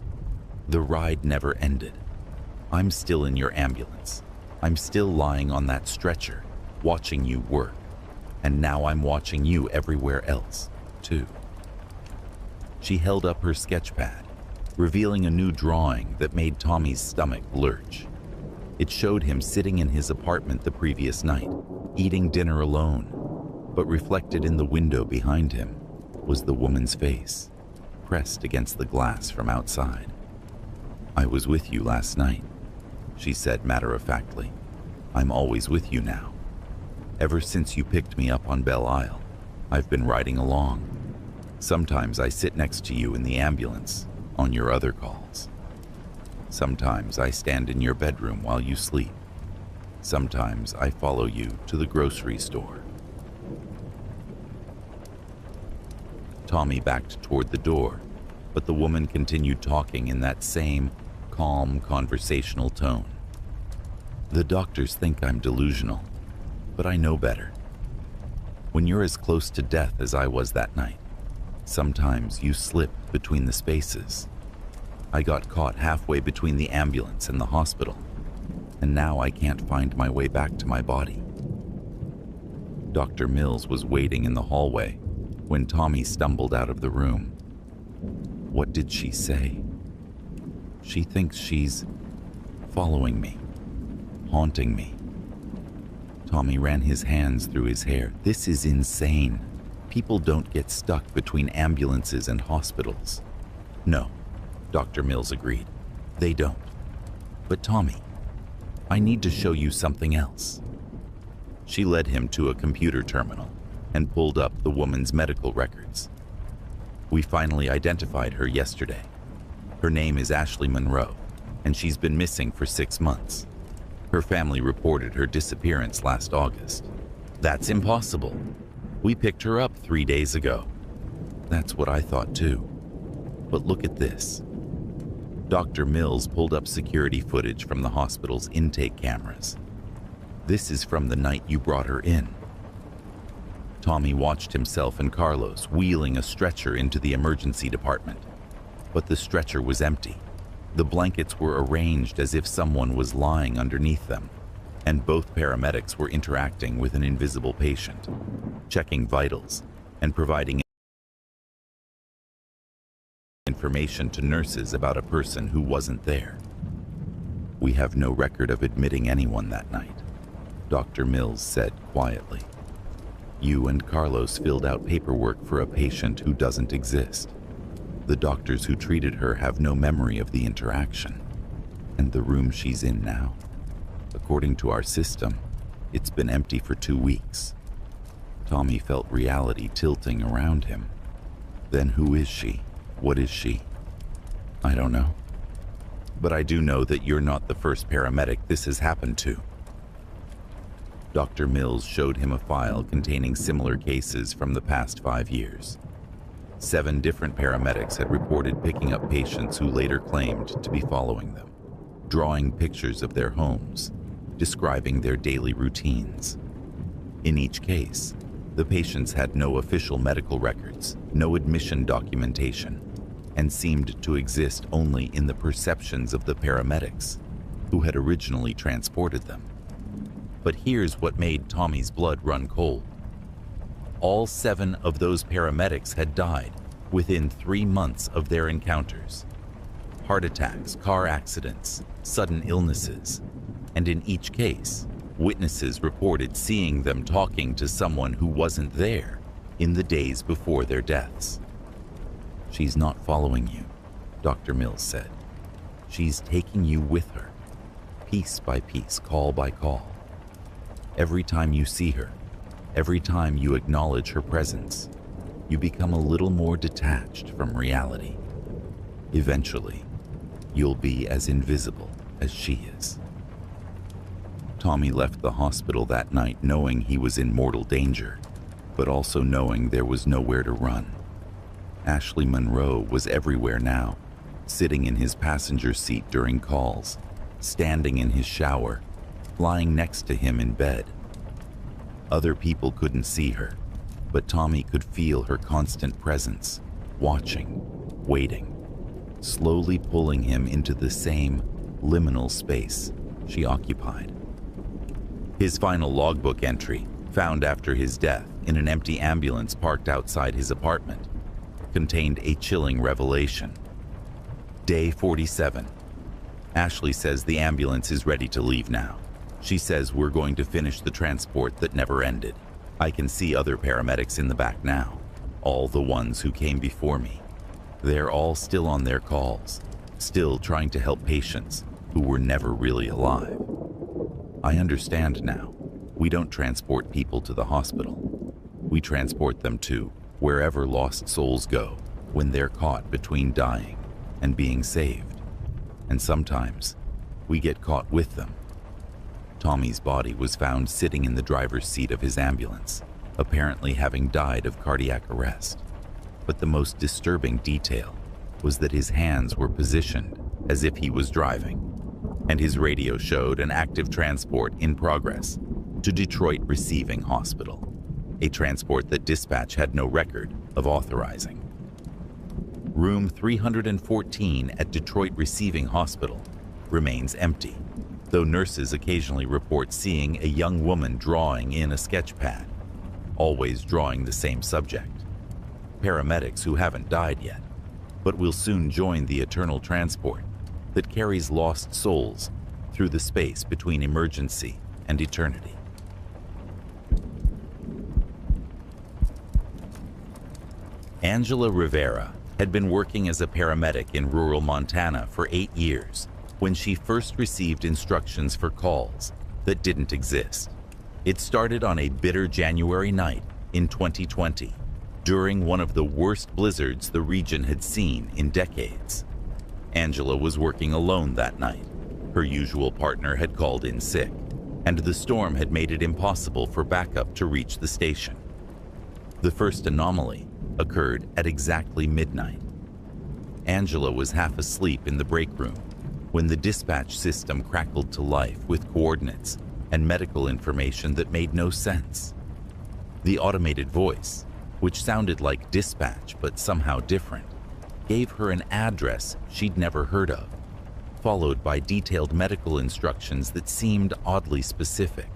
The ride never ended. I'm still in your ambulance. I'm still lying on that stretcher, watching you work. And now I'm watching you everywhere else, too." She held up her sketch pad, revealing a new drawing that made Tommy's stomach lurch. It showed him sitting in his apartment the previous night, eating dinner alone, but reflected in the window behind him was the woman's face, pressed against the glass from outside. "I was with you last night," she said matter-of-factly. "I'm always with you now. Ever since you picked me up on Belle Isle, I've been riding along. Sometimes I sit next to you in the ambulance on your other calls. Sometimes I stand in your bedroom while you sleep. Sometimes I follow you to the grocery store." Tommy backed toward the door, but the woman continued talking in that same calm, conversational tone. "The doctors think I'm delusional, but I know better. When you're as close to death as I was that night, sometimes you slip between the spaces. I got caught halfway between the ambulance and the hospital, and now I can't find my way back to my body." Dr. Mills was waiting in the hallway when Tommy stumbled out of the room. "What did she say?" "She thinks she's following me, haunting me." Tommy ran his hands through his hair. "This is insane. People don't get stuck between ambulances and hospitals." "No," Dr. Mills agreed. "They don't. But Tommy, I need to show you something else." She led him to a computer terminal and pulled up the woman's medical records. "We finally identified her yesterday. Her name is Ashley Monroe, and she's been missing for 6 months. Her family reported her disappearance last August." "That's impossible. We picked her up 3 days ago." "That's what I thought too. But look at this." Dr. Mills pulled up security footage from the hospital's intake cameras. "This is from the night you brought her in." Tommy watched himself and Carlos wheeling a stretcher into the emergency department. But the stretcher was empty. The blankets were arranged as if someone was lying underneath them, and both paramedics were interacting with an invisible patient, checking vitals and providing information to nurses about a person who wasn't there. "We have no record of admitting anyone that night," Dr. Mills said quietly. "You and Carlos filled out paperwork for a patient who doesn't exist. The doctors who treated her have no memory of the interaction. And the room she's in now, according to our system, it's been empty for 2 weeks." Tommy felt reality tilting around him. "Then who is she? What is she?" "I don't know. But I do know that you're not the first paramedic this has happened to." Dr. Mills showed him a file containing similar cases from the past 5 years. 7 different paramedics had reported picking up patients who later claimed to be following them, drawing pictures of their homes, describing their daily routines. In each case, the patients had no official medical records, no admission documentation, and seemed to exist only in the perceptions of the paramedics who had originally transported them. But here's what made Tommy's blood run cold. All 7 of those paramedics had died within 3 months of their encounters. Heart attacks, car accidents, sudden illnesses, and in each case, witnesses reported seeing them talking to someone who wasn't there in the days before their deaths. "She's not following you," Dr. Mills said. "She's taking you with her, piece by piece, call by call. Every time you see her, Every time you acknowledge her presence, you become a little more detached from reality. Eventually, you'll be as invisible as she is. Tommy left the hospital that night knowing he was in mortal danger, but also knowing there was nowhere to run. Ashley Monroe was everywhere now, sitting in his passenger seat during calls, standing in his shower, lying next to him in bed. Other people couldn't see her, but Tommy could feel her constant presence, watching, waiting, slowly pulling him into the same liminal space she occupied. His final logbook entry, found after his death in an empty ambulance parked outside his apartment, contained a chilling revelation. Day 47. Ashley says the ambulance is ready to leave now. She says we're going to finish the transport that never ended. I can see other paramedics in the back now, all the ones who came before me. They're all still on their calls, still trying to help patients who were never really alive. I understand now. We don't transport people to the hospital. We transport them to wherever lost souls go when they're caught between dying and being saved. And sometimes we get caught with them. Tommy's body was found sitting in the driver's seat of his ambulance, apparently having died of cardiac arrest. But the most disturbing detail was that his hands were positioned as if he was driving, and his radio showed an active transport in progress to Detroit Receiving Hospital, a transport that dispatch had no record of authorizing. Room 314 at Detroit Receiving Hospital remains empty, though nurses occasionally report seeing a young woman drawing in a sketch pad, always drawing the same subject. Paramedics who haven't died yet, but will soon join the eternal transport that carries lost souls through the space between emergency and eternity. Angela Rivera had been working as a paramedic in rural Montana for 8 years when she first received instructions for calls that didn't exist. It started on a bitter January night in 2020, during one of the worst blizzards the region had seen in decades. Angela was working alone that night. Her usual partner had called in sick, and the storm had made it impossible for backup to reach the station. The first anomaly occurred at exactly midnight. Angela was half asleep in the break room when the dispatch system crackled to life with coordinates and medical information that made no sense. The automated voice, which sounded like dispatch but somehow different, gave her an address she'd never heard of, followed by detailed medical instructions that seemed oddly specific.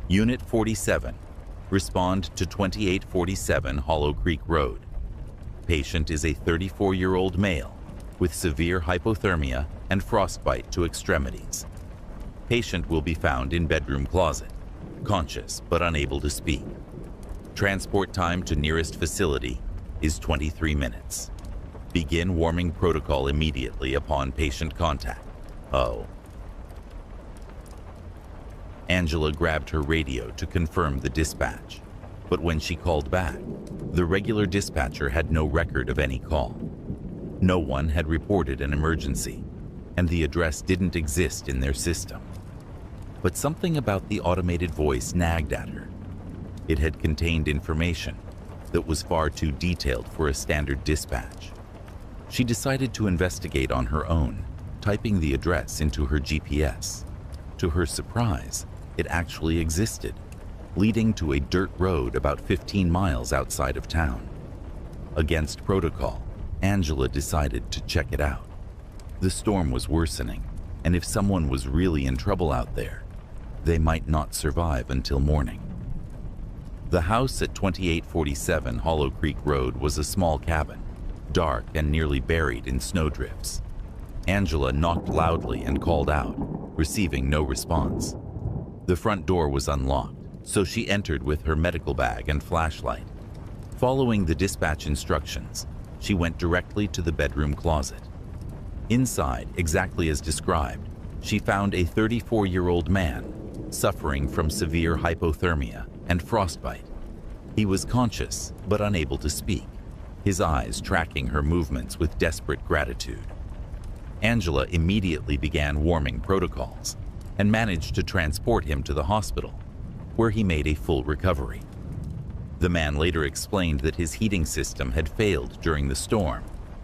Unit 47, respond to 2847 Hollow Creek Road. Patient is a 34-year-old male with severe hypothermia and frostbite to extremities. Patient will be found in bedroom closet, conscious but unable to speak. Transport time to nearest facility is 23 minutes. Begin warming protocol immediately upon patient contact. Oh. Angela grabbed her radio to confirm the dispatch, but when she called back, the regular dispatcher had no record of any call. No one had reported an emergency, and the address didn't exist in their system. But something about the automated voice nagged at her. It had contained information that was far too detailed for a standard dispatch. She decided to investigate on her own, typing the address into her GPS. To her surprise, it actually existed, leading to a dirt road about 15 miles outside of town. Against protocol, Angela decided to check it out. The storm was worsening, and if someone was really in trouble out there, they might not survive until morning. The house at 2847 Hollow Creek Road was a small cabin, dark and nearly buried in snowdrifts. Angela knocked loudly and called out, receiving no response. The front door was unlocked, so she entered with her medical bag and flashlight. Following the dispatch instructions, she went directly to the bedroom closet. Inside, exactly as described, she found a 34-year-old man suffering from severe hypothermia and frostbite. He was conscious but unable to speak, his eyes tracking her movements with desperate gratitude. Angela immediately began warming protocols and managed to transport him to the hospital, where he made a full recovery. The man later explained that his heating system had failed during the storm,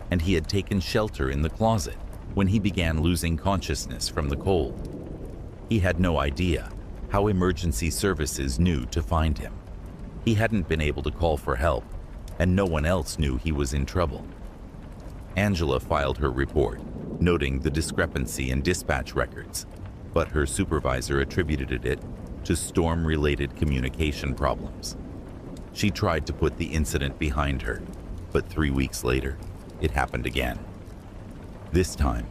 and he had taken shelter in the closet when he began losing consciousness from the cold. He had no idea how emergency services knew to find him. He hadn't been able to call for help, and no one else knew he was in trouble. Angela filed her report, noting the discrepancy in dispatch records, but her supervisor attributed it to storm-related communication problems. She tried to put the incident behind her, but 3 weeks later, it happened again. This time,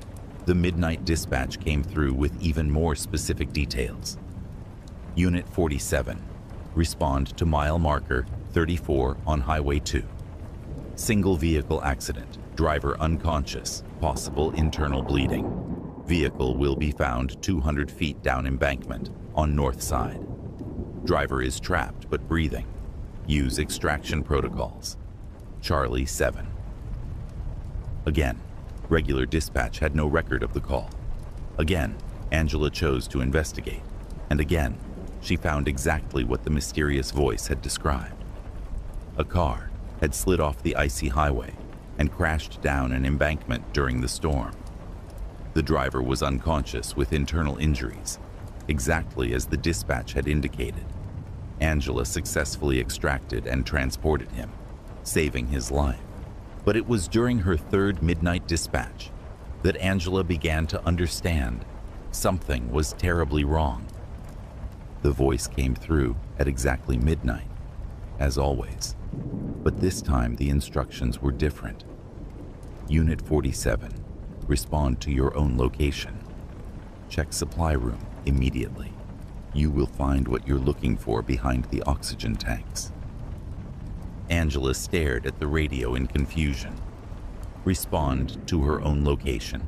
the midnight dispatch came through with even more specific details. Unit 47, respond to mile marker 34 on Highway 2. Single vehicle accident, driver unconscious, possible internal bleeding. Vehicle will be found 200 feet down embankment on north side. Driver is trapped but breathing. Use extraction protocols. Charlie 7. Again, regular dispatch had no record of the call. Again, Angela chose to investigate. And again, she found exactly what the mysterious voice had described. A car had slid off the icy highway and crashed down an embankment during the storm. The driver was unconscious with internal injuries, exactly as the dispatch had indicated. Angela successfully extracted and transported him, saving his life. But it was during her third midnight dispatch that Angela began to understand something was terribly wrong. The voice came through at exactly midnight, as always, but this time the instructions were different. Unit 47, respond to your own location. Check supply room immediately. You will find what you're looking for behind the oxygen tanks. Angela stared at the radio in confusion. Respond to her own location.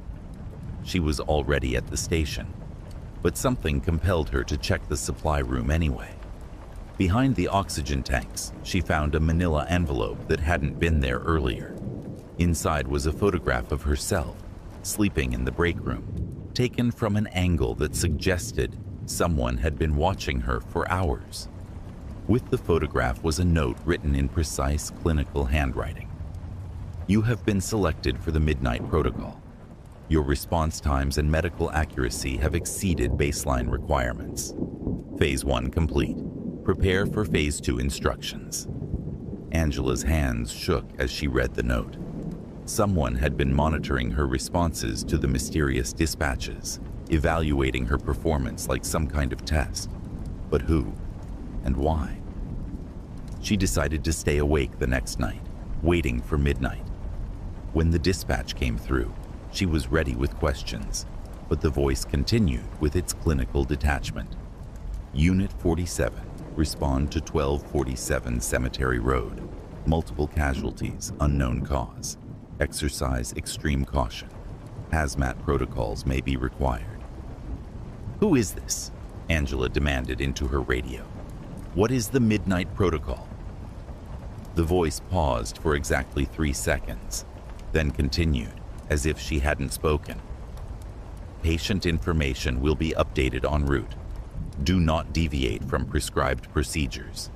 She was already at the station, but something compelled her to check the supply room anyway. Behind the oxygen tanks, she found a manila envelope that hadn't been there earlier. Inside was a photograph of herself, sleeping in the break room, taken from an angle that suggested someone had been watching her for hours. With the photograph was a note written in precise clinical handwriting. You have been selected for the midnight protocol. Your response times and medical accuracy have exceeded baseline requirements. Phase 1 complete. Prepare for Phase 2 instructions. Angela's hands shook as she read the note. Someone had been monitoring her responses to the mysterious dispatches, evaluating her performance like some kind of test. But who and why? She decided to stay awake the next night, waiting for midnight. When the dispatch came through, she was ready with questions, but the voice continued with its clinical detachment. Unit 47, respond to 1247 Cemetery Road. Multiple casualties, unknown cause. Exercise extreme caution. Hazmat protocols may be required. Who is this? Angela demanded into her radio. What is the midnight protocol? The voice paused for exactly 3 seconds, then continued, as if she hadn't spoken. Patient information will be updated en route. Do not deviate from prescribed procedures.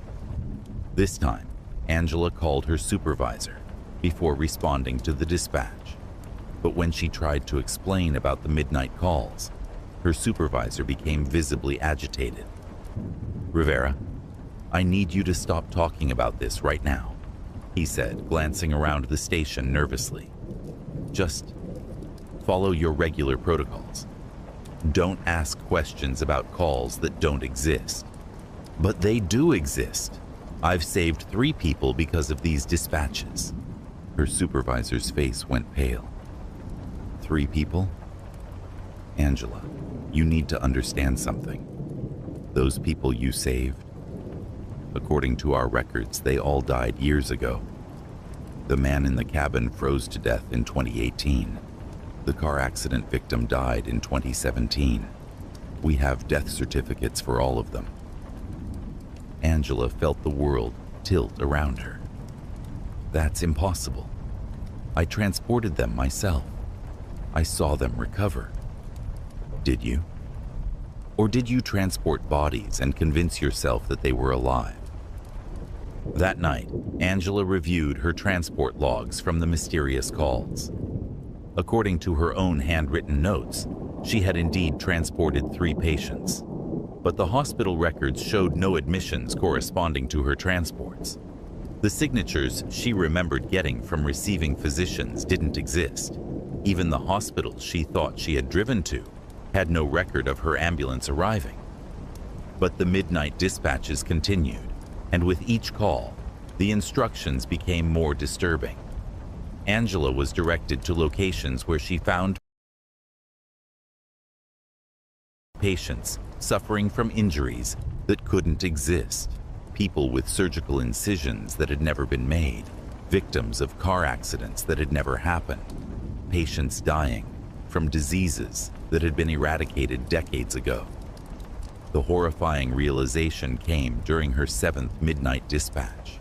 This time, Angela called her supervisor before responding to the dispatch. But when she tried to explain about the midnight calls, her supervisor became visibly agitated. Rivera, I need you to stop talking about this right now, he said, glancing around the station nervously. Just follow your regular protocols. Don't ask questions about calls that don't exist. But they do exist. I've saved 3 people because of these dispatches. Her supervisor's face went pale. 3 people? Angela, you need to understand something. Those people you saved, according to our records, they all died years ago. The man in the cabin froze to death in 2018. The car accident victim died in 2017. We have death certificates for all of them. Angela felt the world tilt around her. That's impossible. I transported them myself. I saw them recover. Did you? Or did you transport bodies and convince yourself that they were alive? That night, Angela reviewed her transport logs from the mysterious calls. According to her own handwritten notes, she had indeed transported 3 patients, but the hospital records showed no admissions corresponding to her transports. The signatures she remembered getting from receiving physicians didn't exist. Even the hospitals she thought she had driven to had no record of her ambulance arriving. But the midnight dispatches continued, and with each call, the instructions became more disturbing. Angela was directed to locations where she found patients suffering from injuries that couldn't exist, people with surgical incisions that had never been made, victims of car accidents that had never happened, patients dying from diseases that had been eradicated decades ago. The horrifying realization came during her 7th midnight dispatch.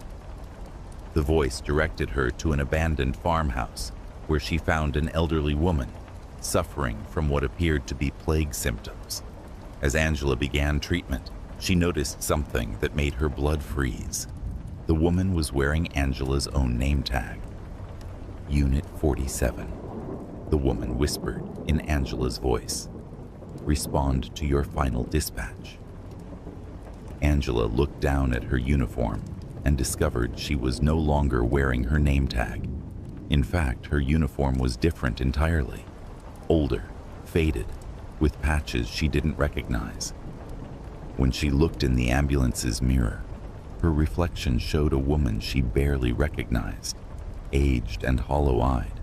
The voice directed her to an abandoned farmhouse where she found an elderly woman suffering from what appeared to be plague symptoms. As Angela began treatment, she noticed something that made her blood freeze. The woman was wearing Angela's own name tag. Unit 47. The woman whispered in Angela's voice. Respond to your final dispatch. Angela looked down at her uniform and discovered she was no longer wearing her name tag. In fact, her uniform was different entirely. Older, faded, with patches she didn't recognize. When she looked in the ambulance's mirror, her reflection showed a woman she barely recognized, aged and hollow-eyed.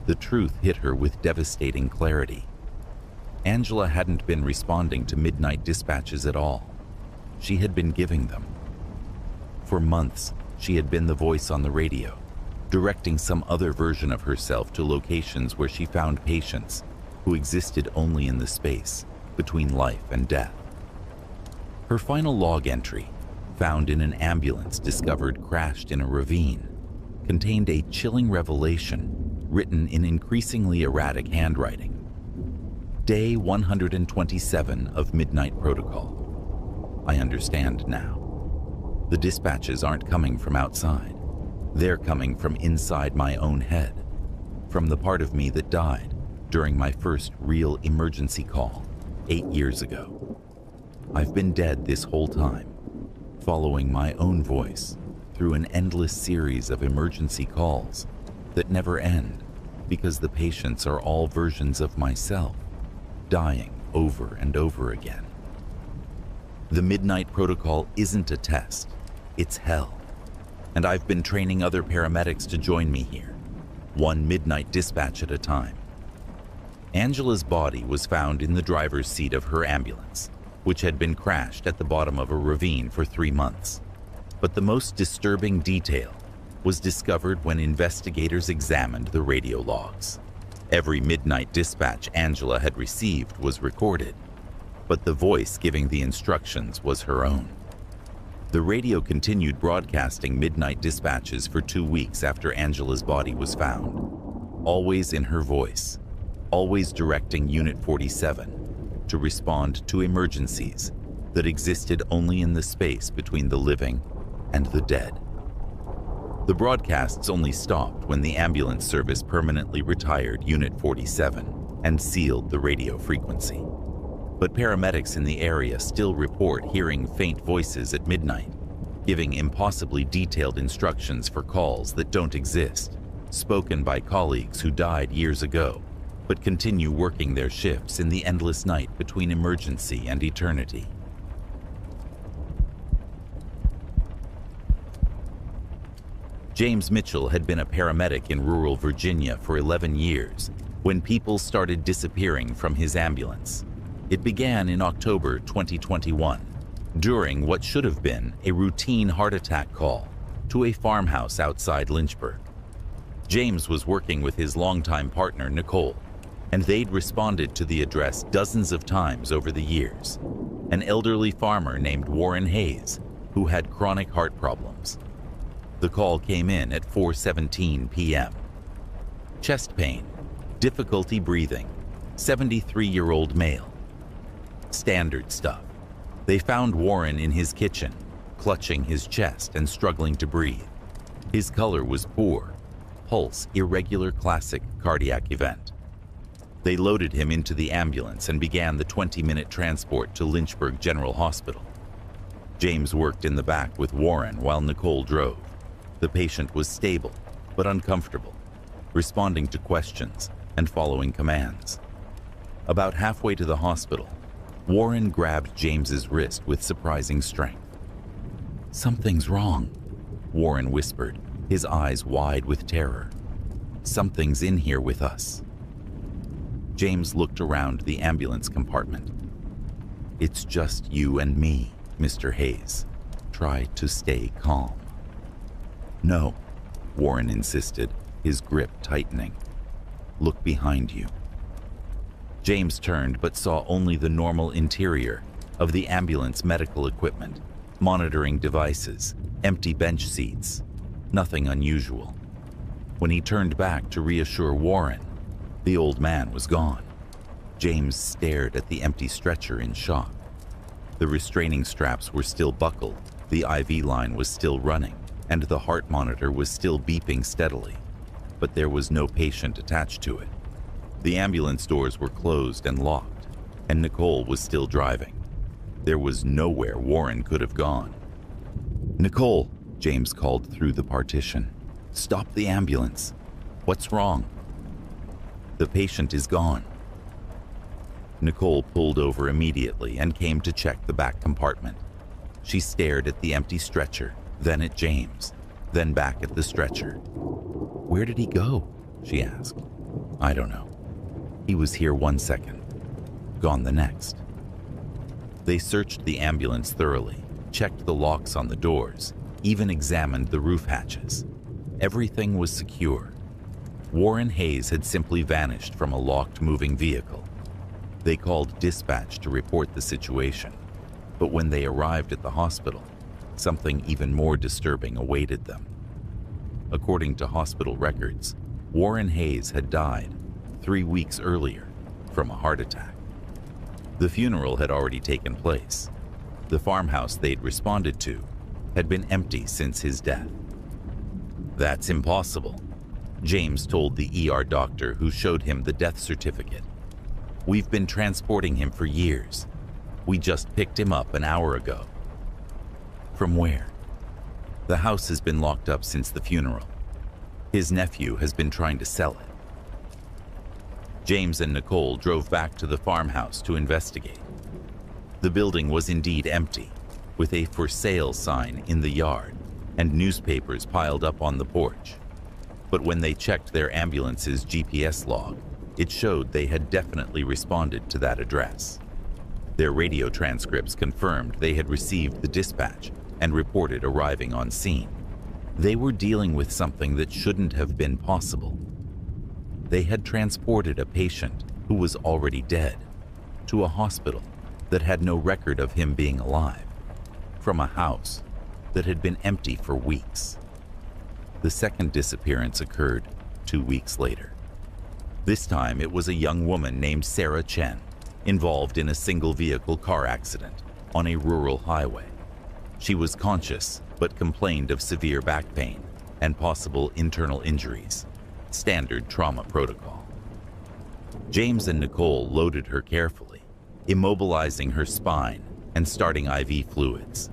The truth hit her with devastating clarity. Angela hadn't been responding to midnight dispatches at all. She had been giving them. For months, she had been the voice on the radio, directing some other version of herself to locations where she found patients who existed only in the space between life and death. Her final log entry, found in an ambulance discovered crashed in a ravine, contained a chilling revelation written in increasingly erratic handwriting. Day 127 of Midnight Protocol. I understand now. The dispatches aren't coming from outside. They're coming from inside my own head, from the part of me that died during my first real emergency call 8 years ago. I've been dead this whole time, following my own voice through an endless series of emergency calls that never end because the patients are all versions of myself, dying over and over again. The Midnight Protocol isn't a test, it's hell. And I've been training other paramedics to join me here, one midnight dispatch at a time. Angela's body was found in the driver's seat of her ambulance, which had been crashed at the bottom of a ravine for 3 months. But the most disturbing detail was discovered when investigators examined the radio logs. Every midnight dispatch Angela had received was recorded, but the voice giving the instructions was her own. The radio continued broadcasting midnight dispatches for 2 weeks after Angela's body was found, always in her voice, always directing Unit 47 to respond to emergencies that existed only in the space between the living and the dead. The broadcasts only stopped when the ambulance service permanently retired Unit 47 and sealed the radio frequency. But paramedics in the area still report hearing faint voices at midnight, giving impossibly detailed instructions for calls that don't exist, spoken by colleagues who died years ago, but continue working their shifts in the endless night between emergency and eternity. James Mitchell had been a paramedic in rural Virginia for 11 years when people started disappearing from his ambulance. It began in October 2021, during what should have been a routine heart attack call to a farmhouse outside Lynchburg. James was working with his longtime partner, Nicole, and they'd responded to the address dozens of times over the years. An elderly farmer named Warren Hayes who had chronic heart problems. The call came in at 4:17 p.m. Chest pain, difficulty breathing, 73-year-old male. Standard stuff. They found Warren in his kitchen, clutching his chest and struggling to breathe. His color was poor, pulse irregular, classic cardiac event. They loaded him into the ambulance and began the 20-minute transport to Lynchburg General Hospital. James worked in the back with Warren while Nicole drove. The patient was stable but uncomfortable, responding to questions and following commands. About halfway to the hospital, Warren grabbed James's wrist with surprising strength. "Something's wrong," Warren whispered, his eyes wide with terror. "Something's in here with us." James looked around the ambulance compartment. "It's just you and me, Mr. Hayes. Try to stay calm." "No," Warren insisted, his grip tightening. "Look behind you." James turned but saw only the normal interior of the ambulance medical equipment, monitoring devices, empty bench seats, nothing unusual. When he turned back to reassure Warren, the old man was gone. James stared at the empty stretcher in shock. The restraining straps were still buckled, the IV line was still running, and the heart monitor was still beeping steadily, but there was no patient attached to it. The ambulance doors were closed and locked, and Nicole was still driving. There was nowhere Warren could have gone. "Nicole," James called through the partition. "Stop the ambulance. What's wrong?" "The patient is gone." Nicole pulled over immediately and came to check the back compartment. She stared at the empty stretcher, then at James, then back at the stretcher. "Where did he go?" she asked. "I don't know. He was here 1 second, gone the next." They searched the ambulance thoroughly, checked the locks on the doors, even examined the roof hatches. Everything was secure. Warren Hayes had simply vanished from a locked moving vehicle. They called dispatch to report the situation, but when they arrived at the hospital, something even more disturbing awaited them. According to hospital records, Warren Hayes had died 3 weeks earlier from a heart attack. The funeral had already taken place. The farmhouse they'd responded to had been empty since his death. "That's impossible," James told the ER doctor who showed him the death certificate. "We've been transporting him for years. We just picked him up an hour ago." "From where?" "The house has been locked up since the funeral. His nephew has been trying to sell it." James and Nicole drove back to the farmhouse to investigate. The building was indeed empty, with a "for sale" sign in the yard and newspapers piled up on the porch. But when they checked their ambulance's GPS log, it showed they had definitely responded to that address. Their radio transcripts confirmed they had received the dispatch and reported arriving on scene. They were dealing with something that shouldn't have been possible. They had transported a patient who was already dead to a hospital that had no record of him being alive, from a house that had been empty for weeks. The second disappearance occurred 2 weeks later. This time it was a young woman named Sarah Chen, involved in a single-vehicle car accident on a rural highway. She was conscious but complained of severe back pain and possible internal injuries. Standard trauma protocol. James and Nicole loaded her carefully, immobilizing her spine and starting IV fluids.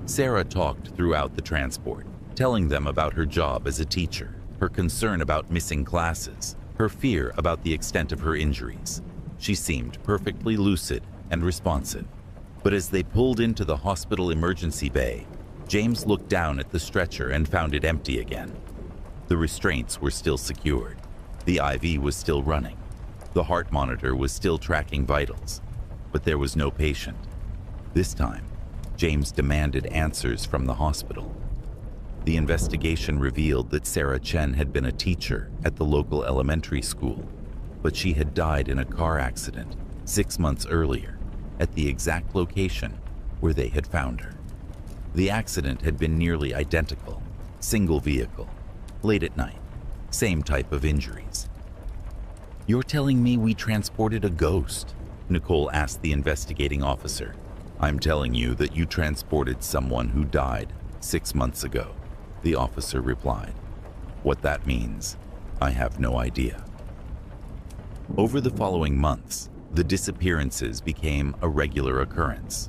Sarah talked throughout the transport, telling them about her job as a teacher, her concern about missing classes, her fear about the extent of her injuries. She seemed perfectly lucid and responsive. But as they pulled into the hospital emergency bay, James looked down at the stretcher and found it empty again. The restraints were still secured. The IV was still running. The heart monitor was still tracking vitals, but there was no patient. This time, James demanded answers from the hospital. The investigation revealed that Sarah Chen had been a teacher at the local elementary school, but she had died in a car accident 6 months earlier at the exact location where they had found her. The accident had been nearly identical, single vehicle, late at night, same type of injuries. "You're telling me we transported a ghost?" Nicole asked the investigating officer. "I'm telling you that you transported someone who died 6 months ago," the officer replied. "What that means, I have no idea." Over the following months, the disappearances became a regular occurrence.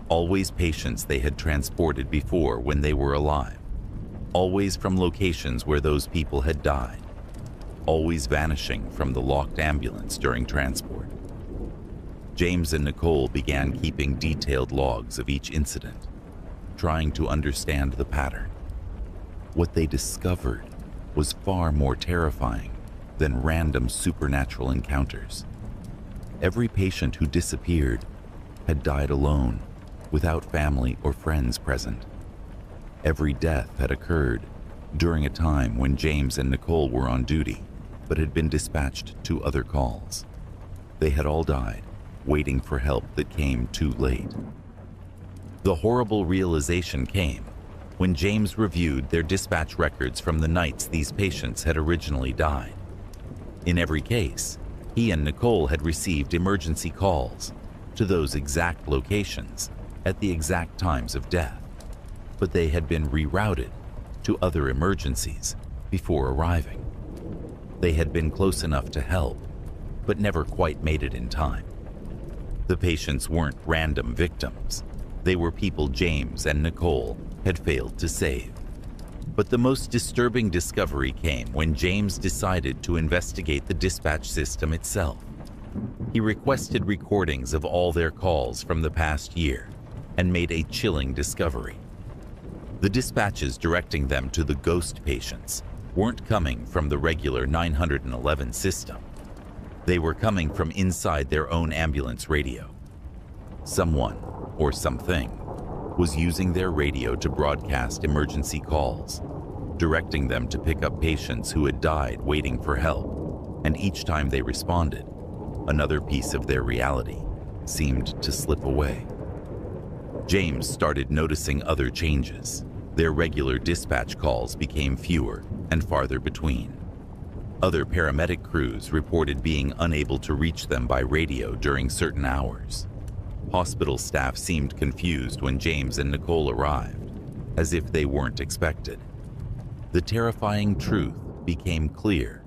Always patients they had transported before when they were alive. Always from locations where those people had died. Always vanishing from the locked ambulance during transport. James and Nicole began keeping detailed logs of each incident, trying to understand the pattern. What they discovered was far more terrifying than random supernatural encounters. Every patient who disappeared had died alone, without family or friends present. Every death had occurred during a time when James and Nicole were on duty, but had been dispatched to other calls. They had all died, waiting for help that came too late. The horrible realization came when James reviewed their dispatch records from the nights these patients had originally died. In every case, he and Nicole had received emergency calls to those exact locations at the exact times of death, but they had been rerouted to other emergencies before arriving. They had been close enough to help, but never quite made it in time. The patients weren't random victims. They were people James and Nicole had failed to save. But the most disturbing discovery came when James decided to investigate the dispatch system itself. He requested recordings of all their calls from the past year and made a chilling discovery. The dispatches directing them to the ghost patients weren't coming from the regular 911 system. They were coming from inside their own ambulance radio. Someone, or something, was using their radio to broadcast emergency calls, directing them to pick up patients who had died waiting for help, and each time they responded, another piece of their reality seemed to slip away. James started noticing other changes. Their regular dispatch calls became fewer and farther between. Other paramedic crews reported being unable to reach them by radio during certain hours. Hospital staff seemed confused when James and Nicole arrived, as if they weren't expected. The terrifying truth became clear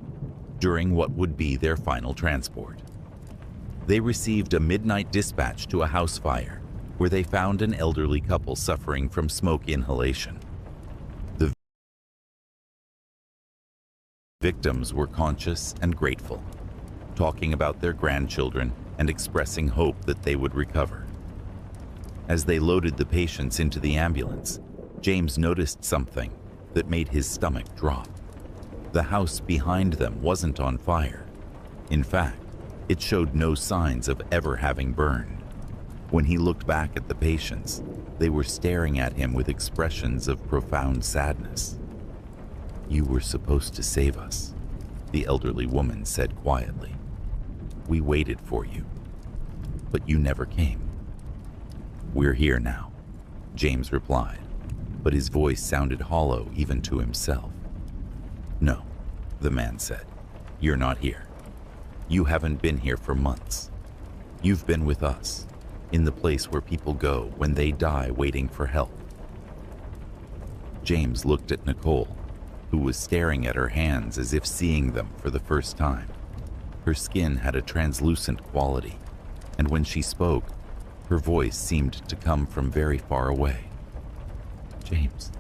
during what would be their final transport. They received a midnight dispatch to a house fire where they found an elderly couple suffering from smoke inhalation. The victims were conscious and grateful, talking about their grandchildren and expressing hope that they would recover. As they loaded the patients into the ambulance, James noticed something that made his stomach drop. The house behind them wasn't on fire. In fact, it showed no signs of ever having burned. When he looked back at the patients, they were staring at him with expressions of profound sadness. "You were supposed to save us," the elderly woman said quietly. "We waited for you, but you never came." "We're here now," James replied, but his voice sounded hollow even to himself. "No," the man said, "you're not here. You haven't been here for months. You've been with us, in the place where people go when they die waiting for help." James looked at Nicole, who was staring at her hands as if seeing them for the first time. Her skin had a translucent quality, and when she spoke, her voice seemed to come from very far away. "James,"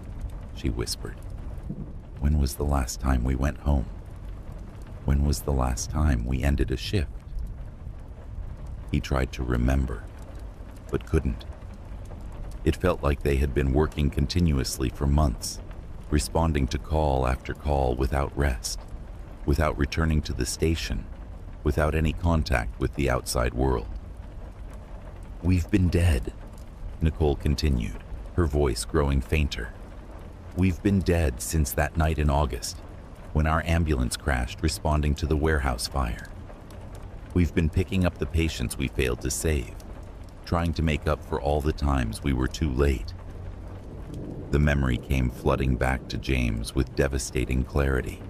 she whispered, "when was the last time we went home? When was the last time we ended a shift?" He tried to remember, but couldn't. It felt like they had been working continuously for months, responding to call after call without rest, without returning to the station, without any contact with the outside world. "We've been dead," Nicole continued, her voice growing fainter. "We've been dead since that night in August, when our ambulance crashed responding to the warehouse fire. We've been picking up the patients we failed to save, trying to make up for all the times we were too late. The memory came flooding back to James with devastating clarity.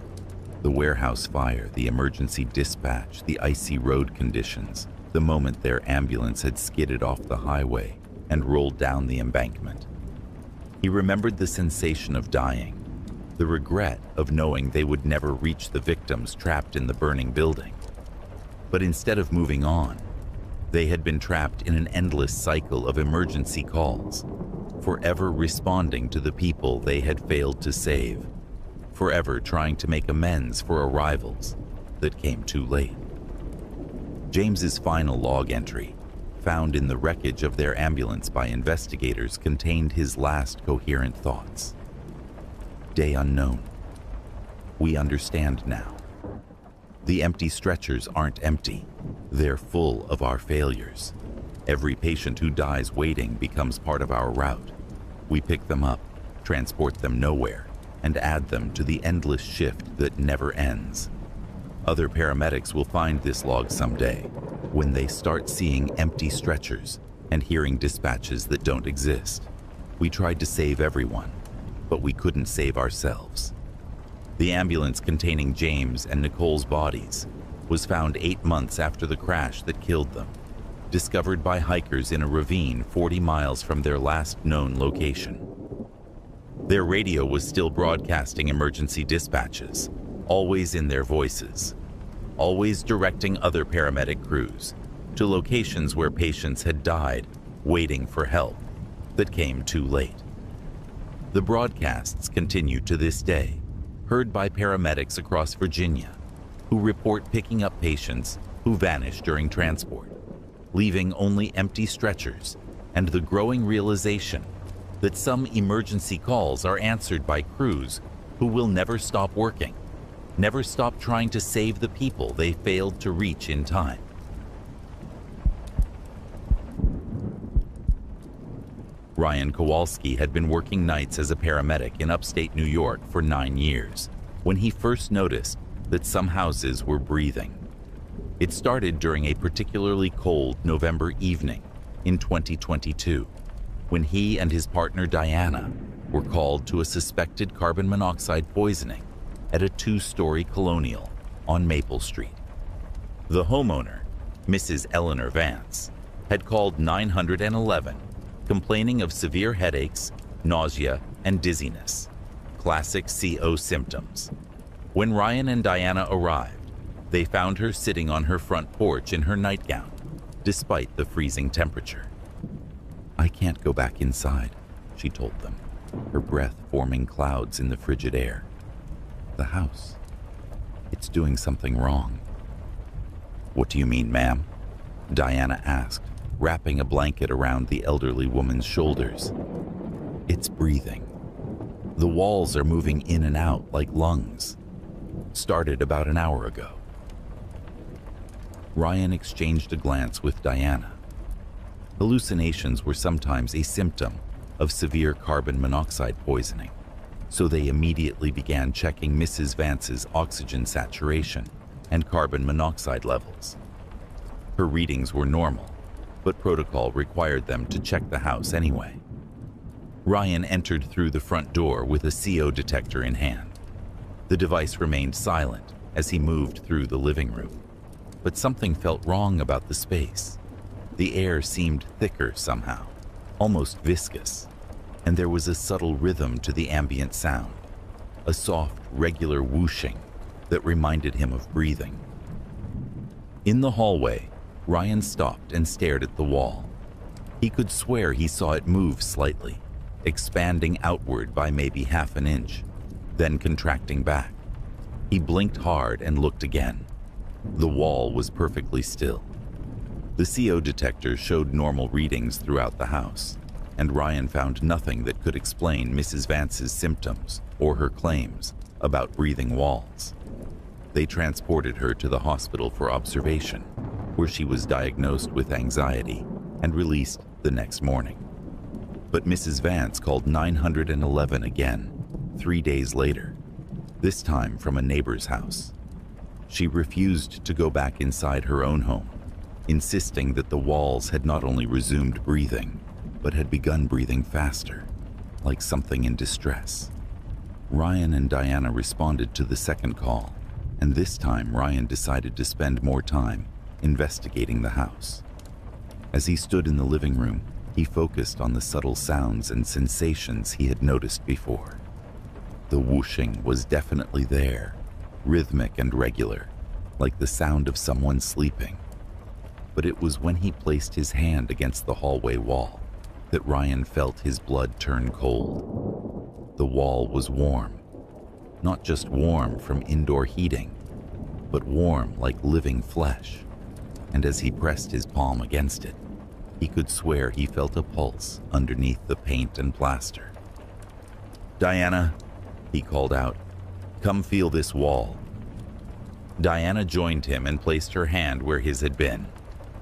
The warehouse fire, the emergency dispatch, the icy road conditions, the moment their ambulance had skidded off the highway and rolled down the embankment. He remembered the sensation of dying, the regret of knowing they would never reach the victims trapped in the burning building. But instead of moving on, they had been trapped in an endless cycle of emergency calls, forever responding to the people they had failed to save, forever trying to make amends for arrivals that came too late. James's final log entry, found in the wreckage of their ambulance by investigators, contained his last coherent thoughts. Day unknown. We understand now. The empty stretchers aren't empty. They're full of our failures. Every patient who dies waiting becomes part of our route. We pick them up, transport them nowhere, and add them to the endless shift that never ends. Other paramedics will find this log someday, when they start seeing empty stretchers and hearing dispatches that don't exist. We tried to save everyone, but we couldn't save ourselves. The ambulance containing James and Nicole's bodies was found 8 months after the crash that killed them, discovered by hikers in a ravine 40 miles from their last known location. Their radio was still broadcasting emergency dispatches, always in their voices, always directing other paramedic crews to locations where patients had died waiting for help that came too late. The broadcasts continue to this day, heard by paramedics across Virginia, who report picking up patients who vanish during transport, leaving only empty stretchers and the growing realization that some emergency calls are answered by crews who will never stop working, never stop trying to save the people they failed to reach in time. Ryan Kowalski had been working nights as a paramedic in upstate New York for 9 years when he first noticed that some houses were breathing. It started during a particularly cold November evening in 2022, when he and his partner Diana were called to a suspected carbon monoxide poisoning at a 2-story colonial on Maple Street. The homeowner, Mrs. Eleanor Vance, had called 911, complaining of severe headaches, nausea, and dizziness, classic CO symptoms. When Ryan and Diana arrived, they found her sitting on her front porch in her nightgown, despite the freezing temperature. "I can't go back inside," she told them, her breath forming clouds in the frigid air. "The house, it's doing something wrong." "What do you mean, ma'am?" Diana asked, wrapping a blanket around the elderly woman's shoulders. "It's breathing. The walls are moving in and out like lungs. Started about an hour ago." Ryan exchanged a glance with Diana. Hallucinations were sometimes a symptom of severe carbon monoxide poisoning, so they immediately began checking Mrs. Vance's oxygen saturation and carbon monoxide levels. Her readings were normal, but protocol required them to check the house anyway. Ryan entered through the front door with a CO detector in hand. The device remained silent as he moved through the living room, but something felt wrong about the space. The air seemed thicker somehow, almost viscous, and there was a subtle rhythm to the ambient sound, a soft, regular whooshing that reminded him of breathing. In the hallway, Ryan stopped and stared at the wall. He could swear he saw it move slightly, expanding outward by maybe half an inch, then contracting back. He blinked hard and looked again. The wall was perfectly still. The CO detector showed normal readings throughout the house, and Ryan found nothing that could explain Mrs. Vance's symptoms or her claims about breathing walls. They transported her to the hospital for observation, where she was diagnosed with anxiety and released the next morning. But Mrs. Vance called 911 again, 3 days later, this time from a neighbor's house. She refused to go back inside her own home, insisting that the walls had not only resumed breathing, but had begun breathing faster. like something in distress. Ryan and Diana responded to the second call, and this time Ryan decided to spend more time investigating the house. As he stood in the living room, he focused on the subtle sounds and sensations he had noticed before. The whooshing was definitely there, rhythmic and regular, like the sound of someone sleeping. But it was when he placed his hand against the hallway wall that Ryan felt his blood turn cold. The wall was warm, not just warm from indoor heating, but warm like living flesh. And as he pressed his palm against it, he could swear he felt a pulse underneath the paint and plaster. "Diana," he called out, "come feel this wall." Diana joined him and placed her hand where his had been.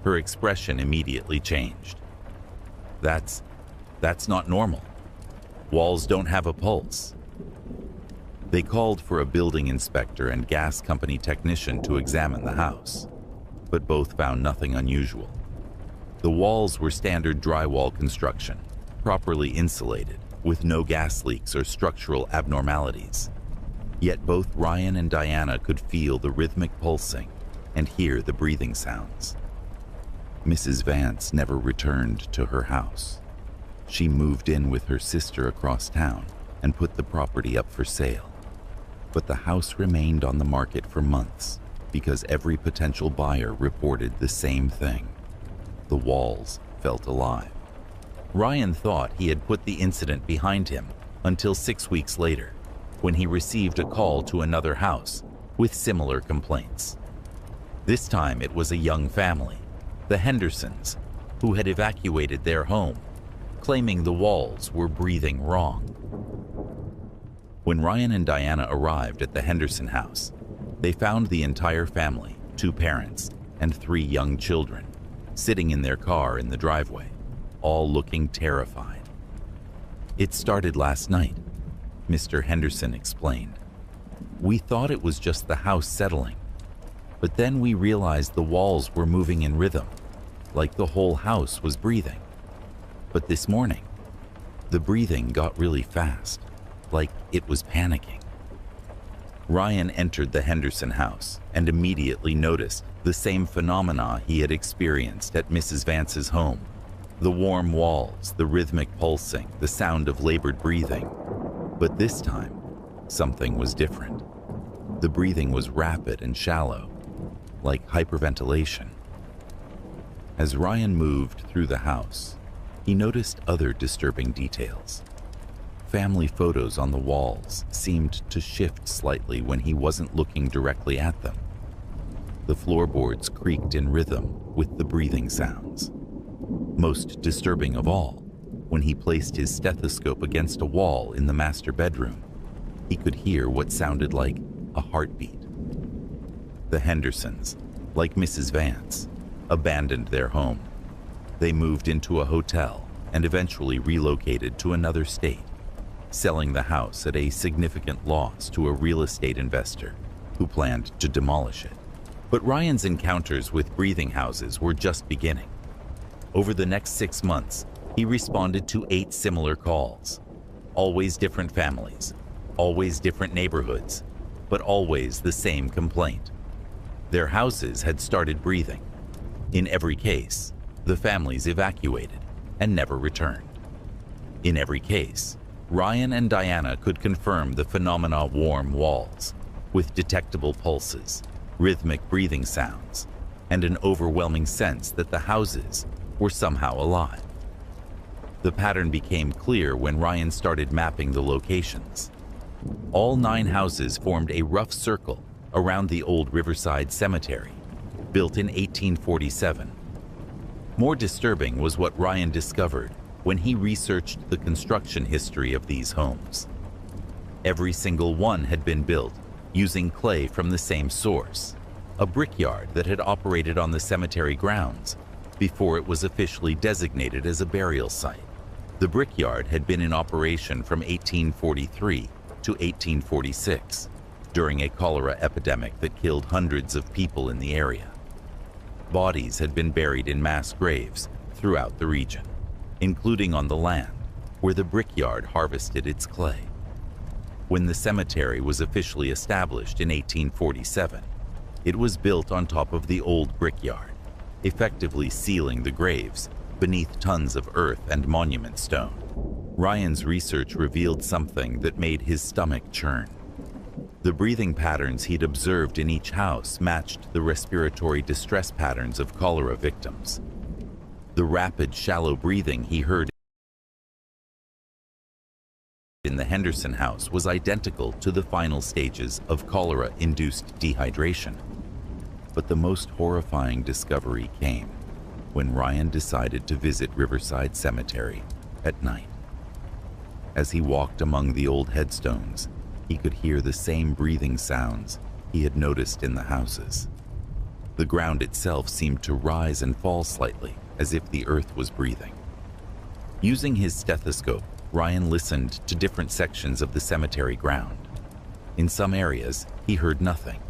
Her expression immediately changed. That's not normal. Walls don't have a pulse." They called for a building inspector and gas company technician to examine the house, but both found nothing unusual. The walls were standard drywall construction, properly insulated, with no gas leaks or structural abnormalities. Yet both Ryan and Diana could feel the rhythmic pulsing and hear the breathing sounds. Mrs. Vance never returned to her house. She moved in with her sister across town and put the property up for sale. But the house remained on the market for months because every potential buyer reported the same thing. The walls felt alive. Ryan thought he had put the incident behind him until 6 weeks later, when he received a call to another house with similar complaints. This time it was a young family, the Hendersons, who had evacuated their home, claiming the walls were breathing wrong. When Ryan and Diana arrived at the Henderson house, they found the entire family, 2 parents and 3 young children, sitting in their car in the driveway, all looking terrified. "It started last night," Mr. Henderson explained. "We thought it was just the house settling, but then we realized the walls were moving in rhythm, like the whole house was breathing. But this morning, the breathing got really fast, like it was panicking." Ryan entered the Henderson house and immediately noticed the same phenomena he had experienced at Mrs. Vance's home. The warm walls, the rhythmic pulsing, the sound of labored breathing. But this time, something was different. The breathing was rapid and shallow, like hyperventilation. As Ryan moved through the house, he noticed other disturbing details. Family photos on the walls seemed to shift slightly when he wasn't looking directly at them. The floorboards creaked in rhythm with the breathing sounds. Most disturbing of all, when he placed his stethoscope against a wall in the master bedroom, he could hear what sounded like a heartbeat. The Hendersons, like Mrs. Vance, abandoned their home. They moved into a hotel and eventually relocated to another state, selling the house at a significant loss to a real estate investor who planned to demolish it. But Ryan's encounters with breathing houses were just beginning. Over the next 6 months, he responded to 8 similar calls. Always different families, always different neighborhoods, but always the same complaint. Their houses had started breathing. In every case, the families evacuated and never returned. In every case, Ryan and Diana could confirm the phenomena: warm walls, with detectable pulses, rhythmic breathing sounds, and an overwhelming sense that the houses were somehow alive. The pattern became clear when Ryan started mapping the locations. All 9 houses formed a rough circle around the old Riverside Cemetery, built in 1847. More disturbing was what Ryan discovered when he researched the construction history of these homes. Every single one had been built using clay from the same source, a brickyard that had operated on the cemetery grounds before it was officially designated as a burial site. The brickyard had been in operation from 1843 to 1846 during a cholera epidemic that killed hundreds of people in the area. Bodies had been buried in mass graves throughout the region, including on the land where the brickyard harvested its clay. When the cemetery was officially established in 1847, it was built on top of the old brickyard, effectively sealing the graves beneath tons of earth and monument stone. Ryan's research revealed something that made his stomach churn. The breathing patterns he'd observed in each house matched the respiratory distress patterns of cholera victims. The rapid, shallow breathing he heard in the Henderson house was identical to the final stages of cholera-induced dehydration. But the most horrifying discovery came when Ryan decided to visit Riverside Cemetery at night. As he walked among the old headstones, he could hear the same breathing sounds he had noticed in the houses. The ground itself seemed to rise and fall slightly, as if the earth was breathing. Using his stethoscope, Ryan listened to different sections of the cemetery ground. In some areas, he heard nothing,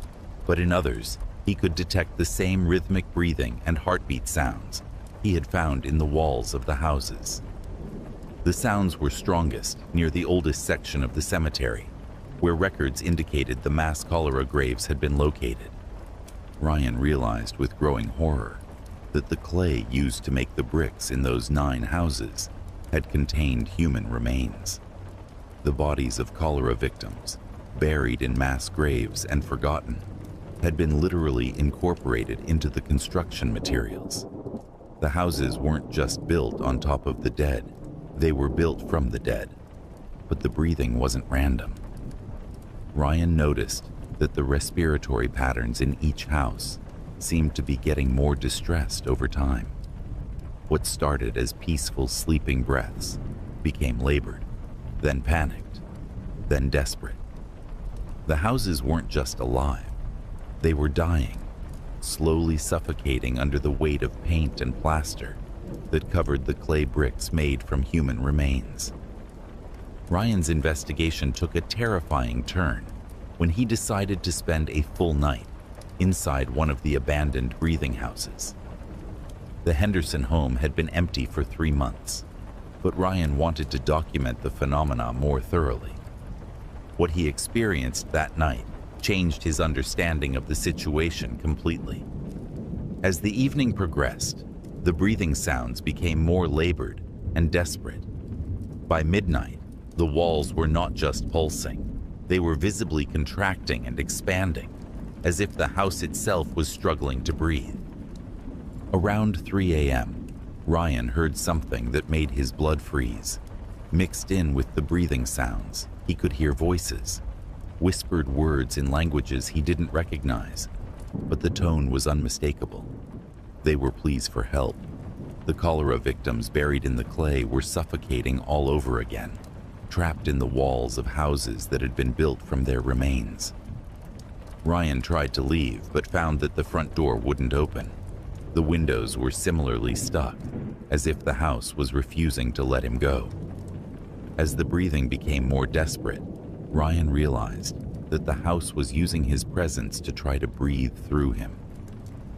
but in others, he could detect the same rhythmic breathing and heartbeat sounds he had found in the walls of the houses. The sounds were strongest near the oldest section of the cemetery, where records indicated the mass cholera graves had been located. Ryan realized with growing horror that the clay used to make the bricks in those 9 houses had contained human remains. The bodies of cholera victims, buried in mass graves and forgotten, had been literally incorporated into the construction materials. The houses weren't just built on top of the dead, they were built from the dead. But the breathing wasn't random. Ryan noticed that the respiratory patterns in each house seemed to be getting more distressed over time. What started as peaceful sleeping breaths became labored, then panicked, then desperate. The houses weren't just alive, they were dying, slowly suffocating under the weight of paint and plaster that covered the clay bricks made from human remains. Ryan's investigation took a terrifying turn when he decided to spend a full night inside one of the abandoned breathing houses. The Henderson home had been empty for 3 months, but Ryan wanted to document the phenomena more thoroughly. What he experienced that night changed his understanding of the situation completely. As the evening progressed, the breathing sounds became more labored and desperate. By midnight, the walls were not just pulsing, they were visibly contracting and expanding, as if the house itself was struggling to breathe. Around 3 a.m., Ryan heard something that made his blood freeze. Mixed in with the breathing sounds, he could hear voices, whispered words in languages he didn't recognize, but the tone was unmistakable. They were pleas for help. The cholera victims buried in the clay were suffocating all over again, trapped in the walls of houses that had been built from their remains. Ryan tried to leave, but found that the front door wouldn't open. The windows were similarly stuck, as if the house was refusing to let him go. As the breathing became more desperate, Ryan realized that the house was using his presence to try to breathe through him,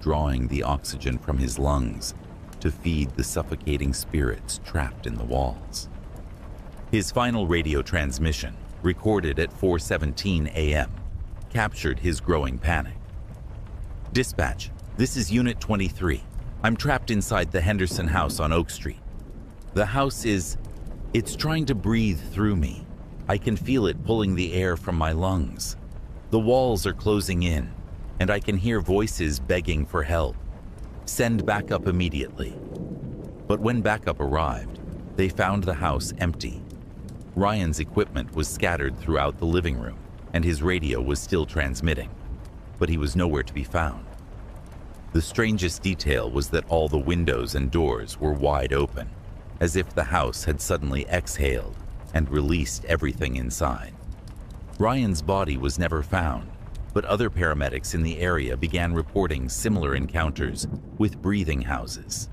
drawing the oxygen from his lungs to feed the suffocating spirits trapped in the walls. His final radio transmission, recorded at 4:17 a.m., captured his growing panic. "Dispatch, this is Unit 23. I'm trapped inside the Henderson house on Oak Street. The house it's trying to breathe through me. I can feel it pulling the air from my lungs. The walls are closing in, and I can hear voices begging for help. Send backup immediately." But when backup arrived, they found the house empty. Ryan's equipment was scattered throughout the living room, and his radio was still transmitting, but he was nowhere to be found. The strangest detail was that all the windows and doors were wide open, as if the house had suddenly exhaled and released everything inside. Ryan's body was never found, but other paramedics in the area began reporting similar encounters with breathing houses.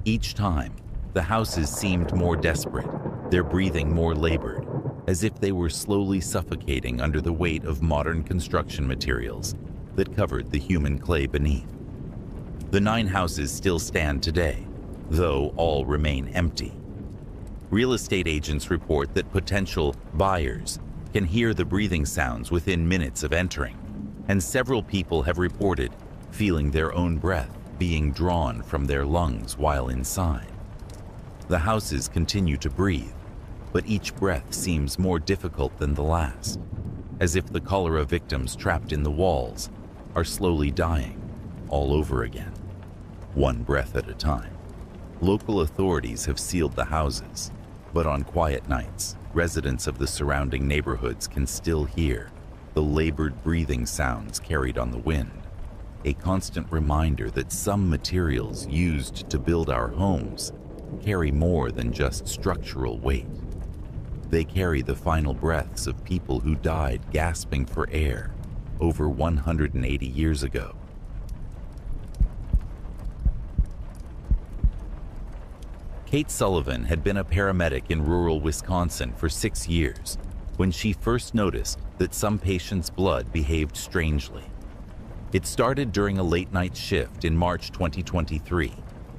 Each time, the houses seemed more desperate, their breathing more labored, as if they were slowly suffocating under the weight of modern construction materials that covered the human clay beneath. The 9 houses still stand today, though all remain empty. Real estate agents report that potential buyers can hear the breathing sounds within minutes of entering, and several people have reported feeling their own breath being drawn from their lungs while inside. The houses continue to breathe, but each breath seems more difficult than the last, as if the cholera victims trapped in the walls are slowly dying all over again, one breath at a time. Local authorities have sealed the houses, but on quiet nights, residents of the surrounding neighborhoods can still hear the labored breathing sounds carried on the wind, a constant reminder that some materials used to build our homes carry more than just structural weight. They carry the final breaths of people who died gasping for air over 180 years ago. Kate Sullivan had been a paramedic in rural Wisconsin for 6 years when she first noticed that some patients' blood behaved strangely. It started during a late-night shift in March 2023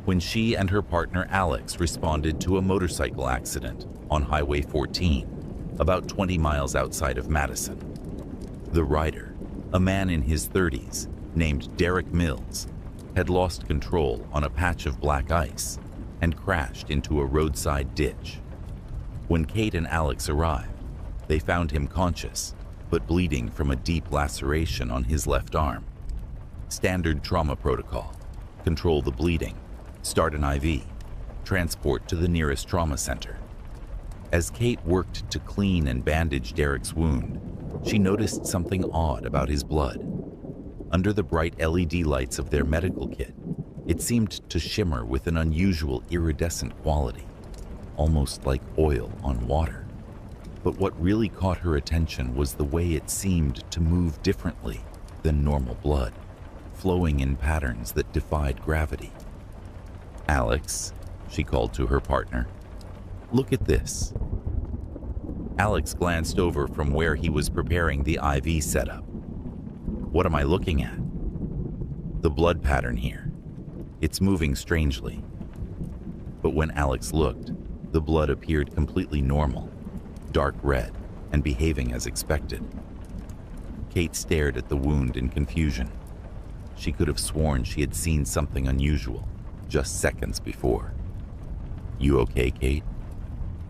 when she and her partner Alex responded to a motorcycle accident on Highway 14, about 20 miles outside of Madison. The rider, a man in his 30s named Derek Mills, had lost control on a patch of black ice and crashed into a roadside ditch. When Kate and Alex arrived, they found him conscious, but bleeding from a deep laceration on his left arm. Standard trauma protocol: control the bleeding, start an IV, transport to the nearest trauma center. As Kate worked to clean and bandage Derek's wound, she noticed something odd about his blood. Under the bright LED lights of their medical kit, it seemed to shimmer with an unusual iridescent quality, almost like oil on water. But what really caught her attention was the way it seemed to move differently than normal blood, flowing in patterns that defied gravity. "Alex," she called to her partner, "look at this." Alex glanced over from where he was preparing the IV setup. "What am I looking at?" "The blood pattern here. It's moving strangely." But when Alex looked, the blood appeared completely normal, dark red, and behaving as expected. Kate stared at the wound in confusion. She could have sworn she had seen something unusual just seconds before. "You okay, Kate?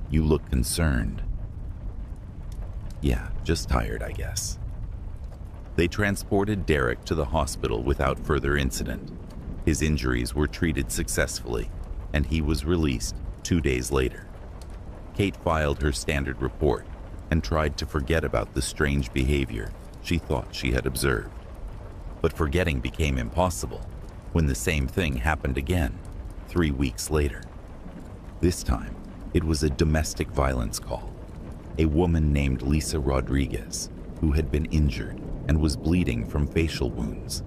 You look concerned." "Yeah, just tired, I guess." They transported Derek to the hospital without further incident. His injuries were treated successfully, and he was released 2 days later. Kate filed her standard report and tried to forget about the strange behavior she thought she had observed. But forgetting became impossible when the same thing happened again 3 weeks later. This time, it was a domestic violence call. A woman named Lisa Rodriguez, who had been injured and was bleeding from facial wounds.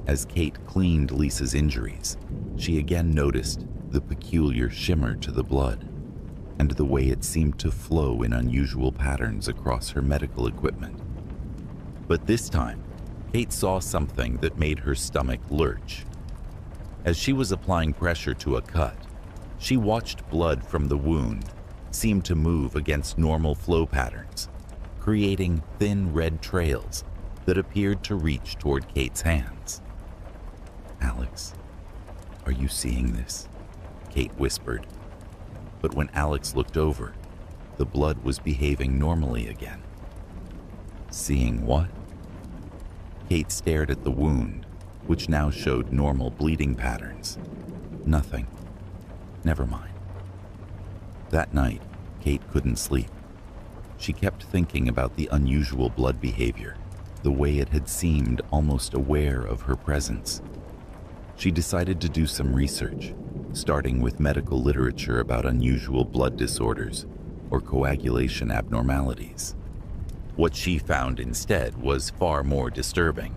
As Kate cleaned Lisa's injuries, she again noticed the peculiar shimmer to the blood and the way it seemed to flow in unusual patterns across her medical equipment. But this time, Kate saw something that made her stomach lurch. As she was applying pressure to a cut, she watched blood from the wound seem to move against normal flow patterns, creating thin red trails that appeared to reach toward Kate's hands. "Alex, are you seeing this?" Kate whispered. But when Alex looked over, the blood was behaving normally again. "Seeing what?" Kate stared at the wound, which now showed normal bleeding patterns. "Nothing. Never mind." That night, Kate couldn't sleep. She kept thinking about the unusual blood behavior, the way it had seemed almost aware of her presence. She decided to do some research, starting with medical literature about unusual blood disorders or coagulation abnormalities. What she found instead was far more disturbing.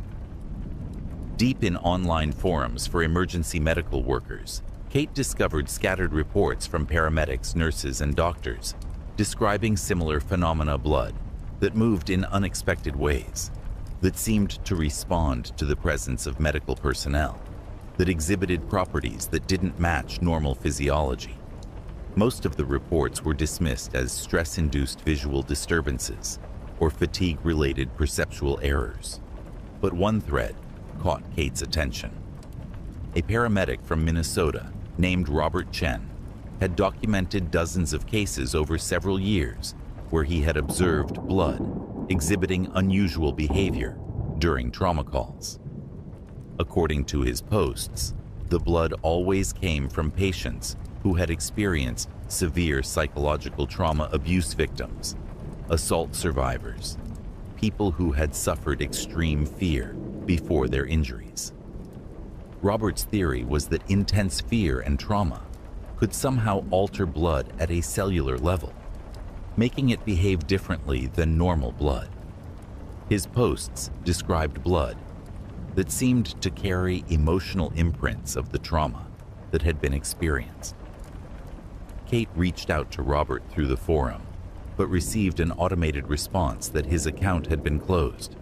Deep in online forums for emergency medical workers, Kate discovered scattered reports from paramedics, nurses, and doctors describing similar phenomena blood that moved in unexpected ways, that seemed to respond to the presence of medical personnel, that exhibited properties that didn't match normal physiology. Most of the reports were dismissed as stress-induced visual disturbances or fatigue-related perceptual errors. But one thread caught Kate's attention. A paramedic from Minnesota named Robert Chen had documented dozens of cases over several years where he had observed blood exhibiting unusual behavior during trauma calls. According to his posts, the blood always came from patients who had experienced severe psychological trauma, abuse victims, assault survivors, people who had suffered extreme fear before their injuries. Robert's theory was that intense fear and trauma could somehow alter blood at a cellular level, making it behave differently than normal blood. His posts described blood that seemed to carry emotional imprints of the trauma that had been experienced. Kate reached out to Robert through the forum, but received an automated response that his account had been closed.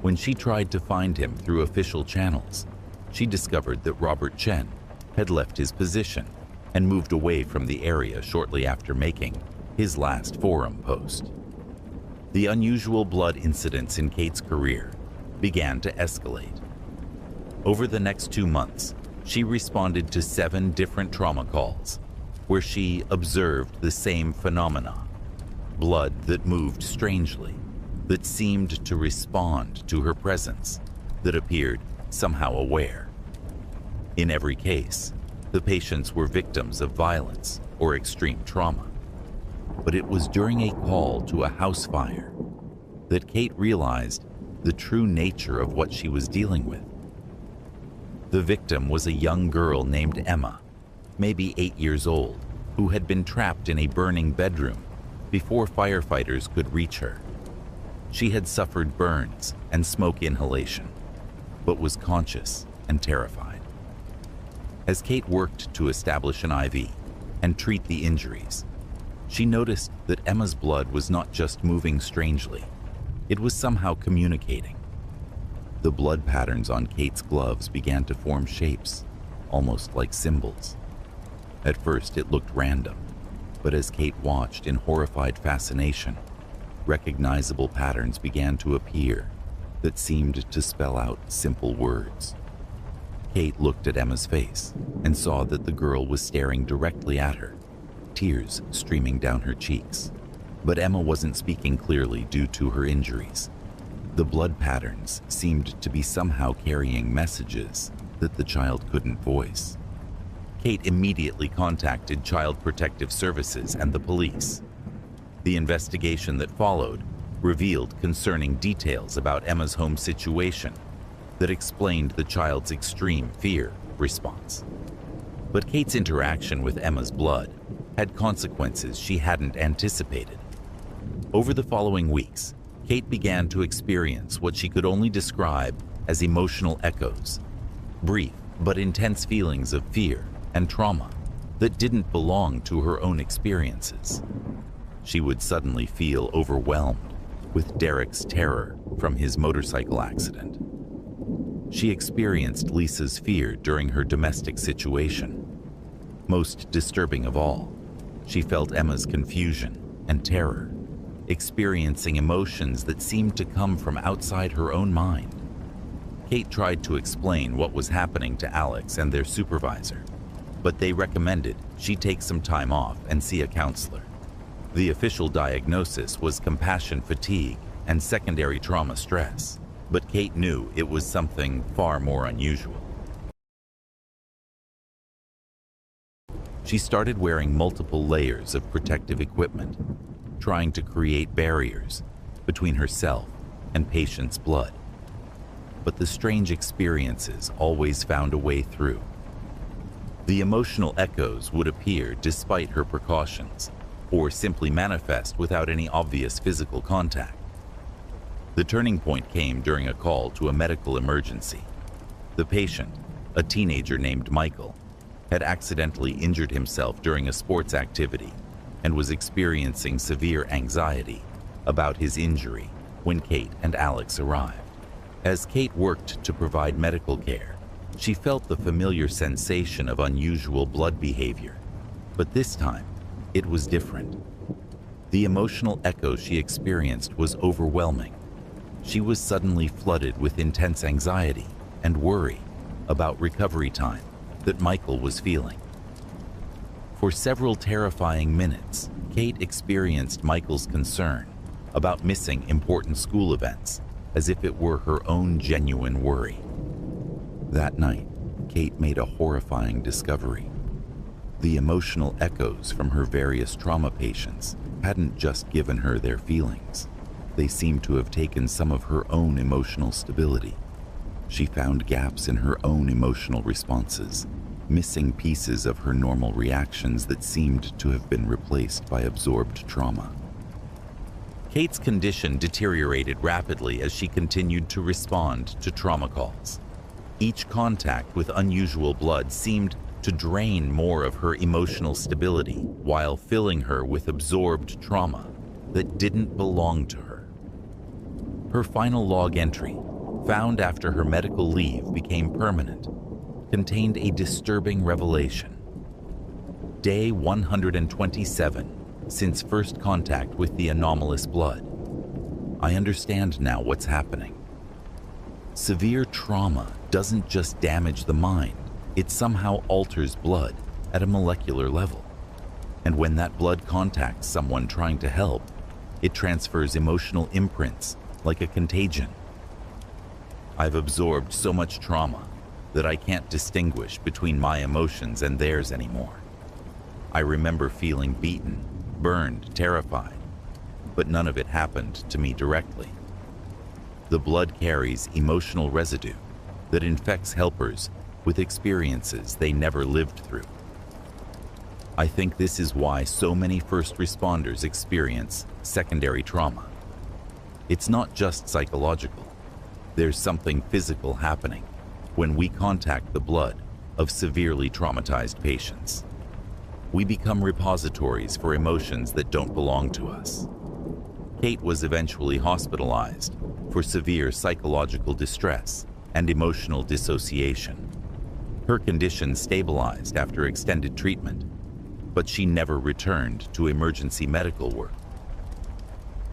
When she tried to find him through official channels, she discovered that Robert Chen had left his position and moved away from the area shortly after making his last forum post. The unusual blood incidents in Kate's career began to escalate. Over the next 2 months, she responded to 7 different trauma calls where she observed the same phenomena: blood that moved strangely, that seemed to respond to her presence, that appeared somehow aware. In every case, the patients were victims of violence or extreme trauma. But it was during a call to a house fire that Kate realized the true nature of what she was dealing with. The victim was a young girl named Emma, maybe 8 years old, who had been trapped in a burning bedroom before firefighters could reach her. She had suffered burns and smoke inhalation, but was conscious and terrified. As Kate worked to establish an IV and treat the injuries, she noticed that Emma's blood was not just moving strangely, it was somehow communicating. The blood patterns on Kate's gloves began to form shapes, almost like symbols. At first it looked random, but as Kate watched in horrified fascination, recognizable patterns began to appear that seemed to spell out simple words. Kate looked at Emma's face and saw that the girl was staring directly at her, tears streaming down her cheeks. But Emma wasn't speaking clearly due to her injuries. The blood patterns seemed to be somehow carrying messages that the child couldn't voice. Kate immediately contacted Child Protective Services and the police. The investigation that followed revealed concerning details about Emma's home situation that explained the child's extreme fear response. But Kate's interaction with Emma's blood had consequences she hadn't anticipated. Over the following weeks, Kate began to experience what she could only describe as emotional echoes, brief but intense feelings of fear and trauma that didn't belong to her own experiences. She would suddenly feel overwhelmed with Derek's terror from his motorcycle accident. She experienced Lisa's fear during her domestic situation. Most disturbing of all, she felt Emma's confusion and terror, experiencing emotions that seemed to come from outside her own mind. Kate tried to explain what was happening to Alex and their supervisor, but they recommended she take some time off and see a counselor. The official diagnosis was compassion fatigue and secondary trauma stress, but Kate knew it was something far more unusual. She started wearing multiple layers of protective equipment, trying to create barriers between herself and patients' blood. But the strange experiences always found a way through. The emotional echoes would appear despite her precautions, or simply manifest without any obvious physical contact. The turning point came during a call to a medical emergency. The patient, a teenager named Michael, had accidentally injured himself during a sports activity and was experiencing severe anxiety about his injury when Kate and Alex arrived. As Kate worked to provide medical care, she felt the familiar sensation of unusual blood behavior. But this time, it was different. The emotional echo she experienced was overwhelming. She was suddenly flooded with intense anxiety and worry about recovery time that Michael was feeling. For several terrifying minutes, Kate experienced Michael's concern about missing important school events as if it were her own genuine worry. That night, Kate made a horrifying discovery. The emotional echoes from her various trauma patients hadn't just given her their feelings. They seemed to have taken some of her own emotional stability. She found gaps in her own emotional responses, missing pieces of her normal reactions that seemed to have been replaced by absorbed trauma. Kate's condition deteriorated rapidly as she continued to respond to trauma calls. Each contact with unusual blood seemed to drain more of her emotional stability while filling her with absorbed trauma that didn't belong to her. Her final log entry, found after her medical leave became permanent, contained a disturbing revelation. Day 127 since first contact with the anomalous blood. I understand now what's happening. Severe trauma doesn't just damage the mind, it somehow alters blood at a molecular level. And when that blood contacts someone trying to help, it transfers emotional imprints like a contagion. I've absorbed so much trauma that I can't distinguish between my emotions and theirs anymore. I remember feeling beaten, burned, terrified, but none of it happened to me directly. The blood carries emotional residue that infects helpers with experiences they never lived through. I think this is why so many first responders experience secondary trauma. It's not just psychological. There's something physical happening when we contact the blood of severely traumatized patients. We become repositories for emotions that don't belong to us. Kate was eventually hospitalized for severe psychological distress and emotional dissociation. Her condition stabilized after extended treatment, but she never returned to emergency medical work.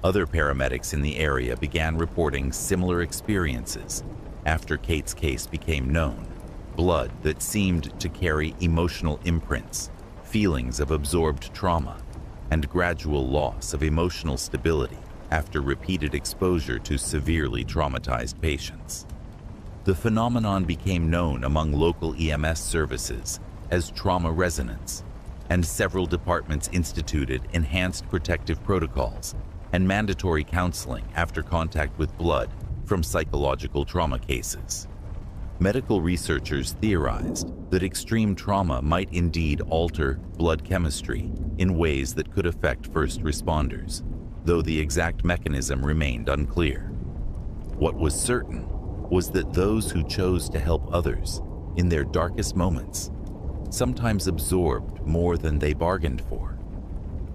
Other paramedics in the area began reporting similar experiences after Kate's case became known. Blood that seemed to carry emotional imprints, feelings of absorbed trauma, and gradual loss of emotional stability after repeated exposure to severely traumatized patients. The phenomenon became known among local EMS services as trauma resonance, and several departments instituted enhanced protective protocols and mandatory counseling after contact with blood from psychological trauma cases. Medical researchers theorized that extreme trauma might indeed alter blood chemistry in ways that could affect first responders, though the exact mechanism remained unclear. What was certain was that those who chose to help others in their darkest moments sometimes absorbed more than they bargained for,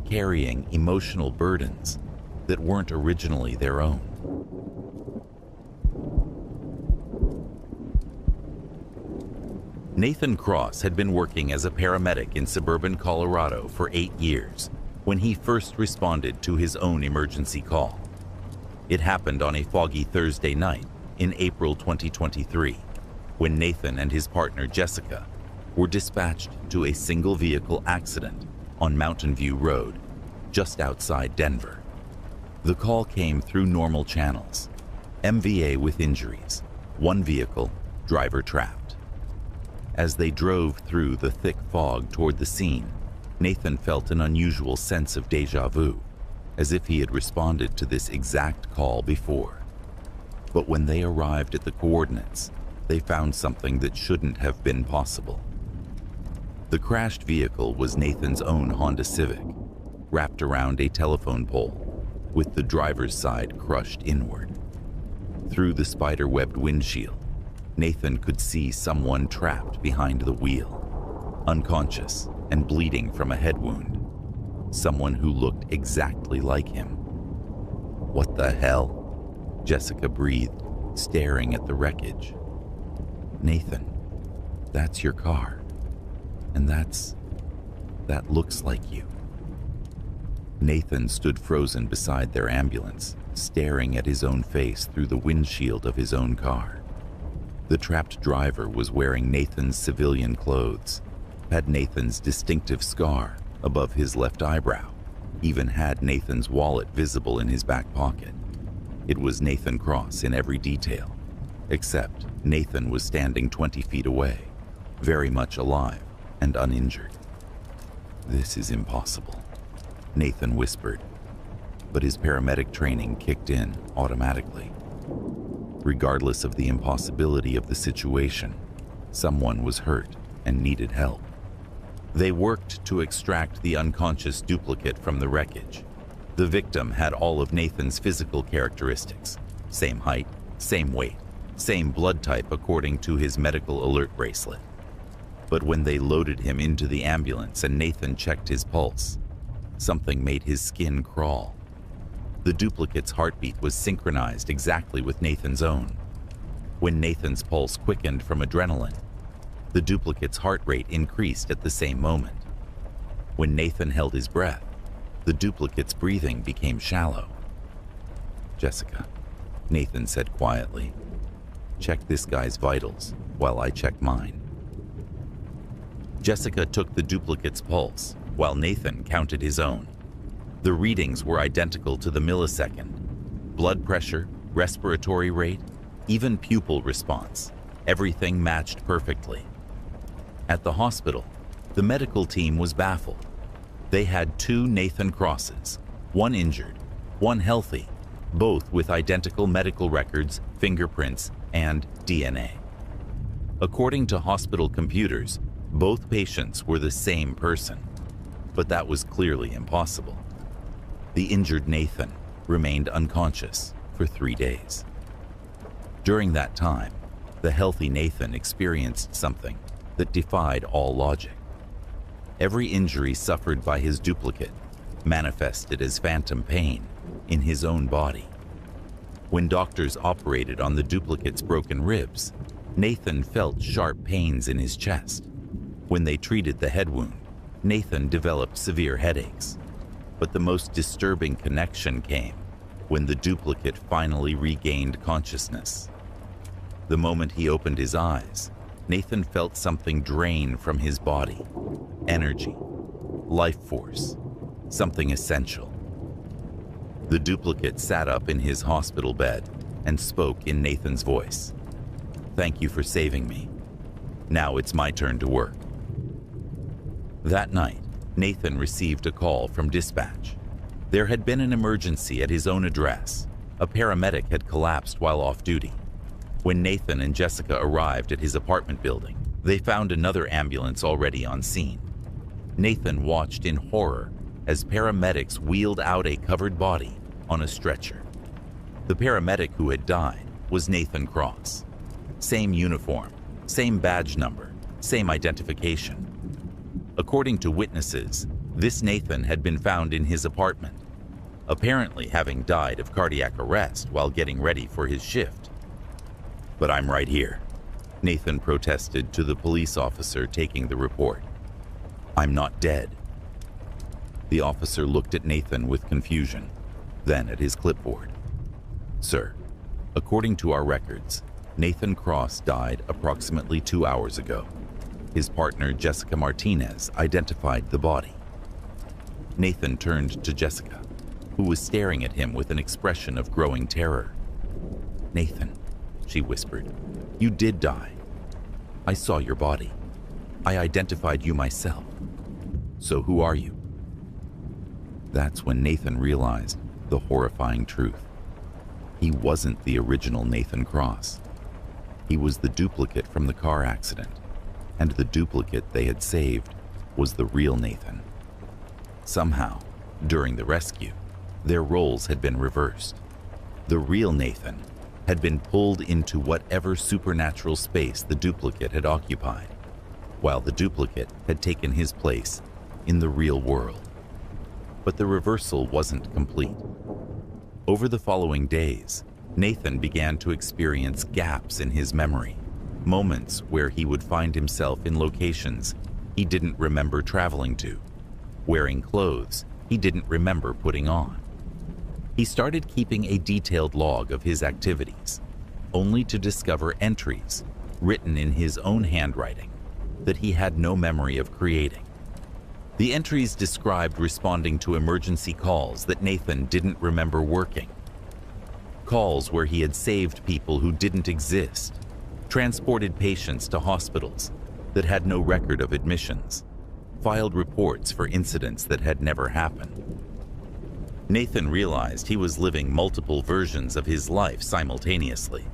carrying emotional burdens that weren't originally their own. Nathan Cross had been working as a paramedic in suburban Colorado for 8 years when he first responded to his own emergency call. It happened on a foggy Thursday night in April 2023, when Nathan and his partner Jessica were dispatched to a single vehicle accident on Mountain View Road, just outside Denver. The call came through normal channels. MVA with injuries, one vehicle, driver trapped. As they drove through the thick fog toward the scene, Nathan felt an unusual sense of déjà vu, as if he had responded to this exact call before. But when they arrived at the coordinates, they found something that shouldn't have been possible. The crashed vehicle was Nathan's own Honda Civic, wrapped around a telephone pole, with the driver's side crushed inward. Through the spider-webbed windshield, Nathan could see someone trapped behind the wheel, unconscious and bleeding from a head wound. Someone who looked exactly like him. "What the hell?" Jessica breathed, staring at the wreckage. "Nathan, that's your car. And that's..." that looks like you." Nathan stood frozen beside their ambulance, staring at his own face through the windshield of his own car. The trapped driver was wearing Nathan's civilian clothes, had Nathan's distinctive scar above his left eyebrow, even had Nathan's wallet visible in his back pocket. It was Nathan Cross in every detail, except Nathan was standing 20 feet away, very much alive and uninjured. "This is impossible," Nathan whispered, but his paramedic training kicked in automatically. Regardless of the impossibility of the situation, someone was hurt and needed help. They worked to extract the unconscious duplicate from the wreckage. The victim had all of Nathan's physical characteristics: same height, same weight, same blood type according to his medical alert bracelet. But when they loaded him into the ambulance and Nathan checked his pulse, something made his skin crawl. The duplicate's heartbeat was synchronized exactly with Nathan's own. When Nathan's pulse quickened from adrenaline, the duplicate's heart rate increased at the same moment. When Nathan held his breath, the duplicate's breathing became shallow. "Jessica," Nathan said quietly, "check this guy's vitals while I check mine." Jessica took the duplicate's pulse while Nathan counted his own. The readings were identical to the millisecond. Blood pressure, respiratory rate, even pupil response, everything matched perfectly. At the hospital, the medical team was baffled. They had 2 Nathan Crosses, one injured, one healthy, both with identical medical records, fingerprints, and DNA. According to hospital computers, both patients were the same person, but that was clearly impossible. The injured Nathan remained unconscious for 3 days. During that time, the healthy Nathan experienced something that defied all logic. Every injury suffered by his duplicate manifested as phantom pain in his own body. When doctors operated on the duplicate's broken ribs, Nathan felt sharp pains in his chest. When they treated the head wound, Nathan developed severe headaches. But the most disturbing connection came when the duplicate finally regained consciousness. The moment he opened his eyes, Nathan felt something drain from his body. Energy, life force, something essential. The duplicate sat up in his hospital bed and spoke in Nathan's voice. "Thank you for saving me. Now it's my turn to work." That night, Nathan received a call from dispatch. There had been an emergency at his own address. A paramedic had collapsed while off duty. When Nathan and Jessica arrived at his apartment building, they found another ambulance already on scene. Nathan watched in horror as paramedics wheeled out a covered body on a stretcher. The paramedic who had died was Nathan Cross. Same uniform, same badge number, same identification. According to witnesses, this Nathan had been found in his apartment, apparently having died of cardiac arrest while getting ready for his shift. "But I'm right here," Nathan protested to the police officer taking the report. "I'm not dead." The officer looked at Nathan with confusion, then at his clipboard. "Sir, according to our records, Nathan Cross died approximately 2 hours ago. His partner, Jessica Martinez, identified the body." Nathan turned to Jessica, who was staring at him with an expression of growing terror. "Nathan," she whispered, "you did die. I saw your body. I identified you myself. So who are you?" That's when Nathan realized the horrifying truth. He wasn't the original Nathan Cross. He was the duplicate from the car accident, and the duplicate they had saved was the real Nathan. Somehow, during the rescue, their roles had been reversed. The real Nathan had been pulled into whatever supernatural space the duplicate had occupied, while the duplicate had taken his place in the real world. But the reversal wasn't complete. Over the following days, Nathan began to experience gaps in his memory, moments where he would find himself in locations he didn't remember traveling to, wearing clothes he didn't remember putting on. He started keeping a detailed log of his activities, only to discover entries written in his own handwriting that he had no memory of creating. The entries described responding to emergency calls that Nathan didn't remember working. Calls where he had saved people who didn't exist, transported patients to hospitals that had no record of admissions, filed reports for incidents that had never happened. Nathan realized he was living multiple versions of his life simultaneously.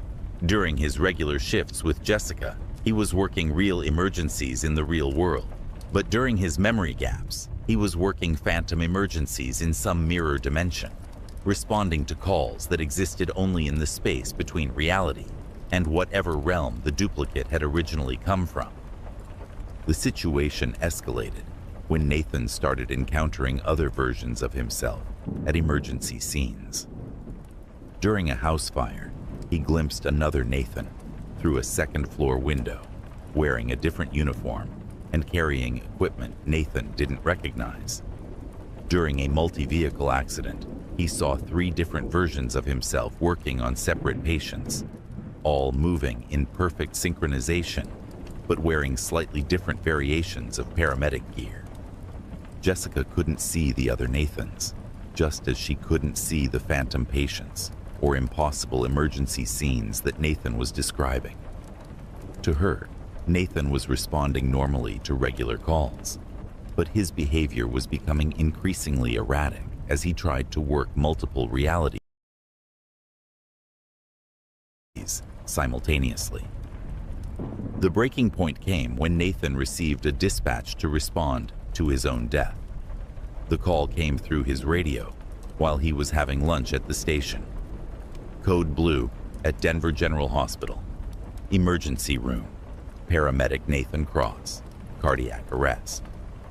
During his regular shifts with Jessica, he was working real emergencies in the real world. But during his memory gaps, he was working phantom emergencies in some mirror dimension, responding to calls that existed only in the space between reality and whatever realm the duplicate had originally come from. The situation escalated when Nathan started encountering other versions of himself at emergency scenes. During a house fire, he glimpsed another Nathan through a second-floor window, wearing a different uniform and carrying equipment Nathan didn't recognize. During a multi-vehicle accident, he saw 3 different versions of himself working on separate patients, all moving in perfect synchronization, but wearing slightly different variations of paramedic gear. Jessica couldn't see the other Nathans, just as she couldn't see the phantom patients or impossible emergency scenes that Nathan was describing. To her, Nathan was responding normally to regular calls, but his behavior was becoming increasingly erratic as he tried to work multiple realities simultaneously. The breaking point came when Nathan received a dispatch to respond to his own death. The call came through his radio while he was having lunch at the station. Code Blue at Denver General Hospital. Emergency room. Paramedic Nathan Cross. Cardiac arrest.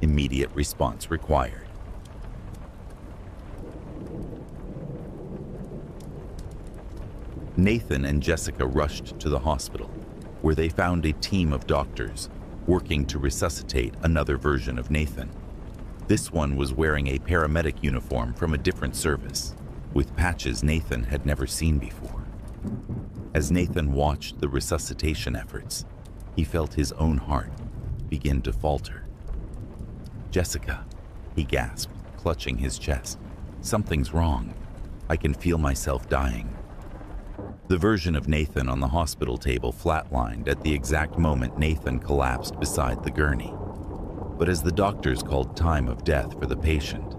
Immediate response required. Nathan and Jessica rushed to the hospital, where they found a team of doctors working to resuscitate another version of Nathan. This one was wearing a paramedic uniform from a different service, with patches Nathan had never seen before. As Nathan watched the resuscitation efforts, he felt his own heart begin to falter. "Jessica," he gasped, clutching his chest. "Something's wrong. I can feel myself dying." The version of Nathan on the hospital table flatlined at the exact moment Nathan collapsed beside the gurney. But as the doctors called time of death for the patient,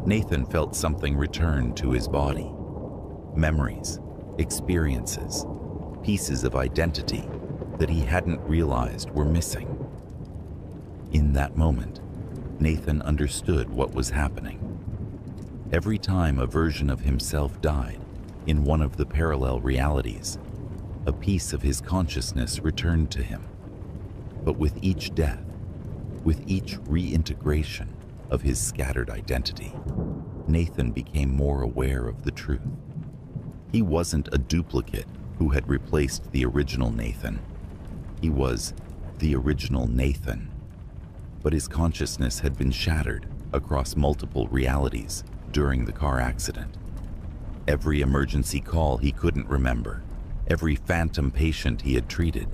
Nathan felt something return to his body. Memories, experiences, pieces of identity that he hadn't realized were missing. In that moment, Nathan understood what was happening. Every time a version of himself died in one of the parallel realities, a piece of his consciousness returned to him. But with each death, with each reintegration of his scattered identity, Nathan became more aware of the truth. He wasn't a duplicate who had replaced the original Nathan. He was the original Nathan. But his consciousness had been shattered across multiple realities during the car accident. Every emergency call he couldn't remember, every phantom patient he had treated,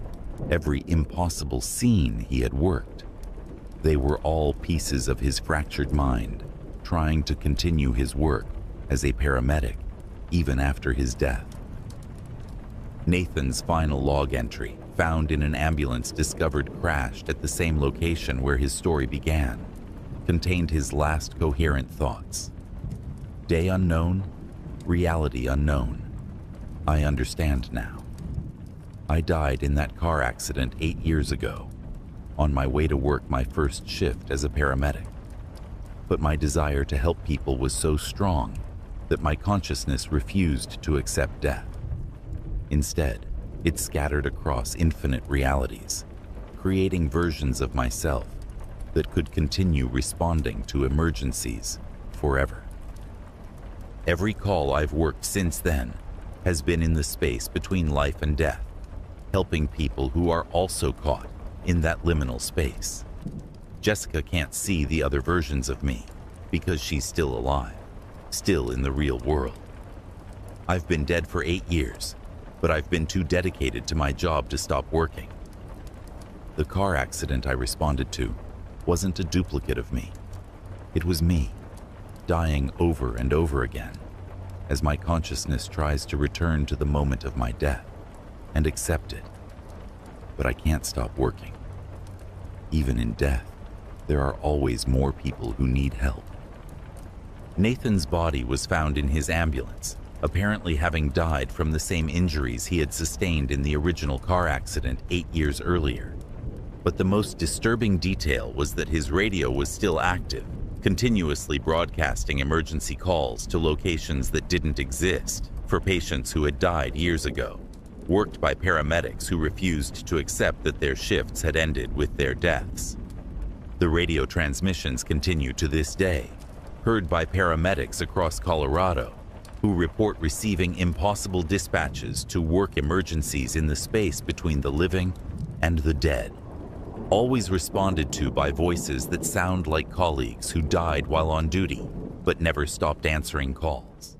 every impossible scene he had worked, they were all pieces of his fractured mind, trying to continue his work as a paramedic even after his death. Nathan's final log entry, found in an ambulance discovered crashed at the same location where his story began, contained his last coherent thoughts. Day unknown, reality unknown. I understand now. I died in that car accident 8 years ago, on my way to work my first shift as a paramedic. But my desire to help people was so strong that my consciousness refused to accept death. Instead, it scattered across infinite realities, creating versions of myself that could continue responding to emergencies forever. Every call I've worked since then has been in the space between life and death, helping people who are also caught in that liminal space. Jessica can't see the other versions of me because she's still alive, still in the real world. I've been dead for 8 years, but I've been too dedicated to my job to stop working. The car accident I responded to wasn't a duplicate of me. It was me, dying over and over again, as my consciousness tries to return to the moment of my death and accept it. But I can't stop working. Even in death, there are always more people who need help. Nathan's body was found in his ambulance, apparently having died from the same injuries he had sustained in the original car accident 8 years earlier. But the most disturbing detail was that his radio was still active, continuously broadcasting emergency calls to locations that didn't exist for patients who had died years ago, worked by paramedics who refused to accept that their shifts had ended with their deaths. The radio transmissions continue to this day, heard by paramedics across Colorado, who report receiving impossible dispatches to work emergencies in the space between the living and the dead, always responded to by voices that sound like colleagues who died while on duty, but never stopped answering calls.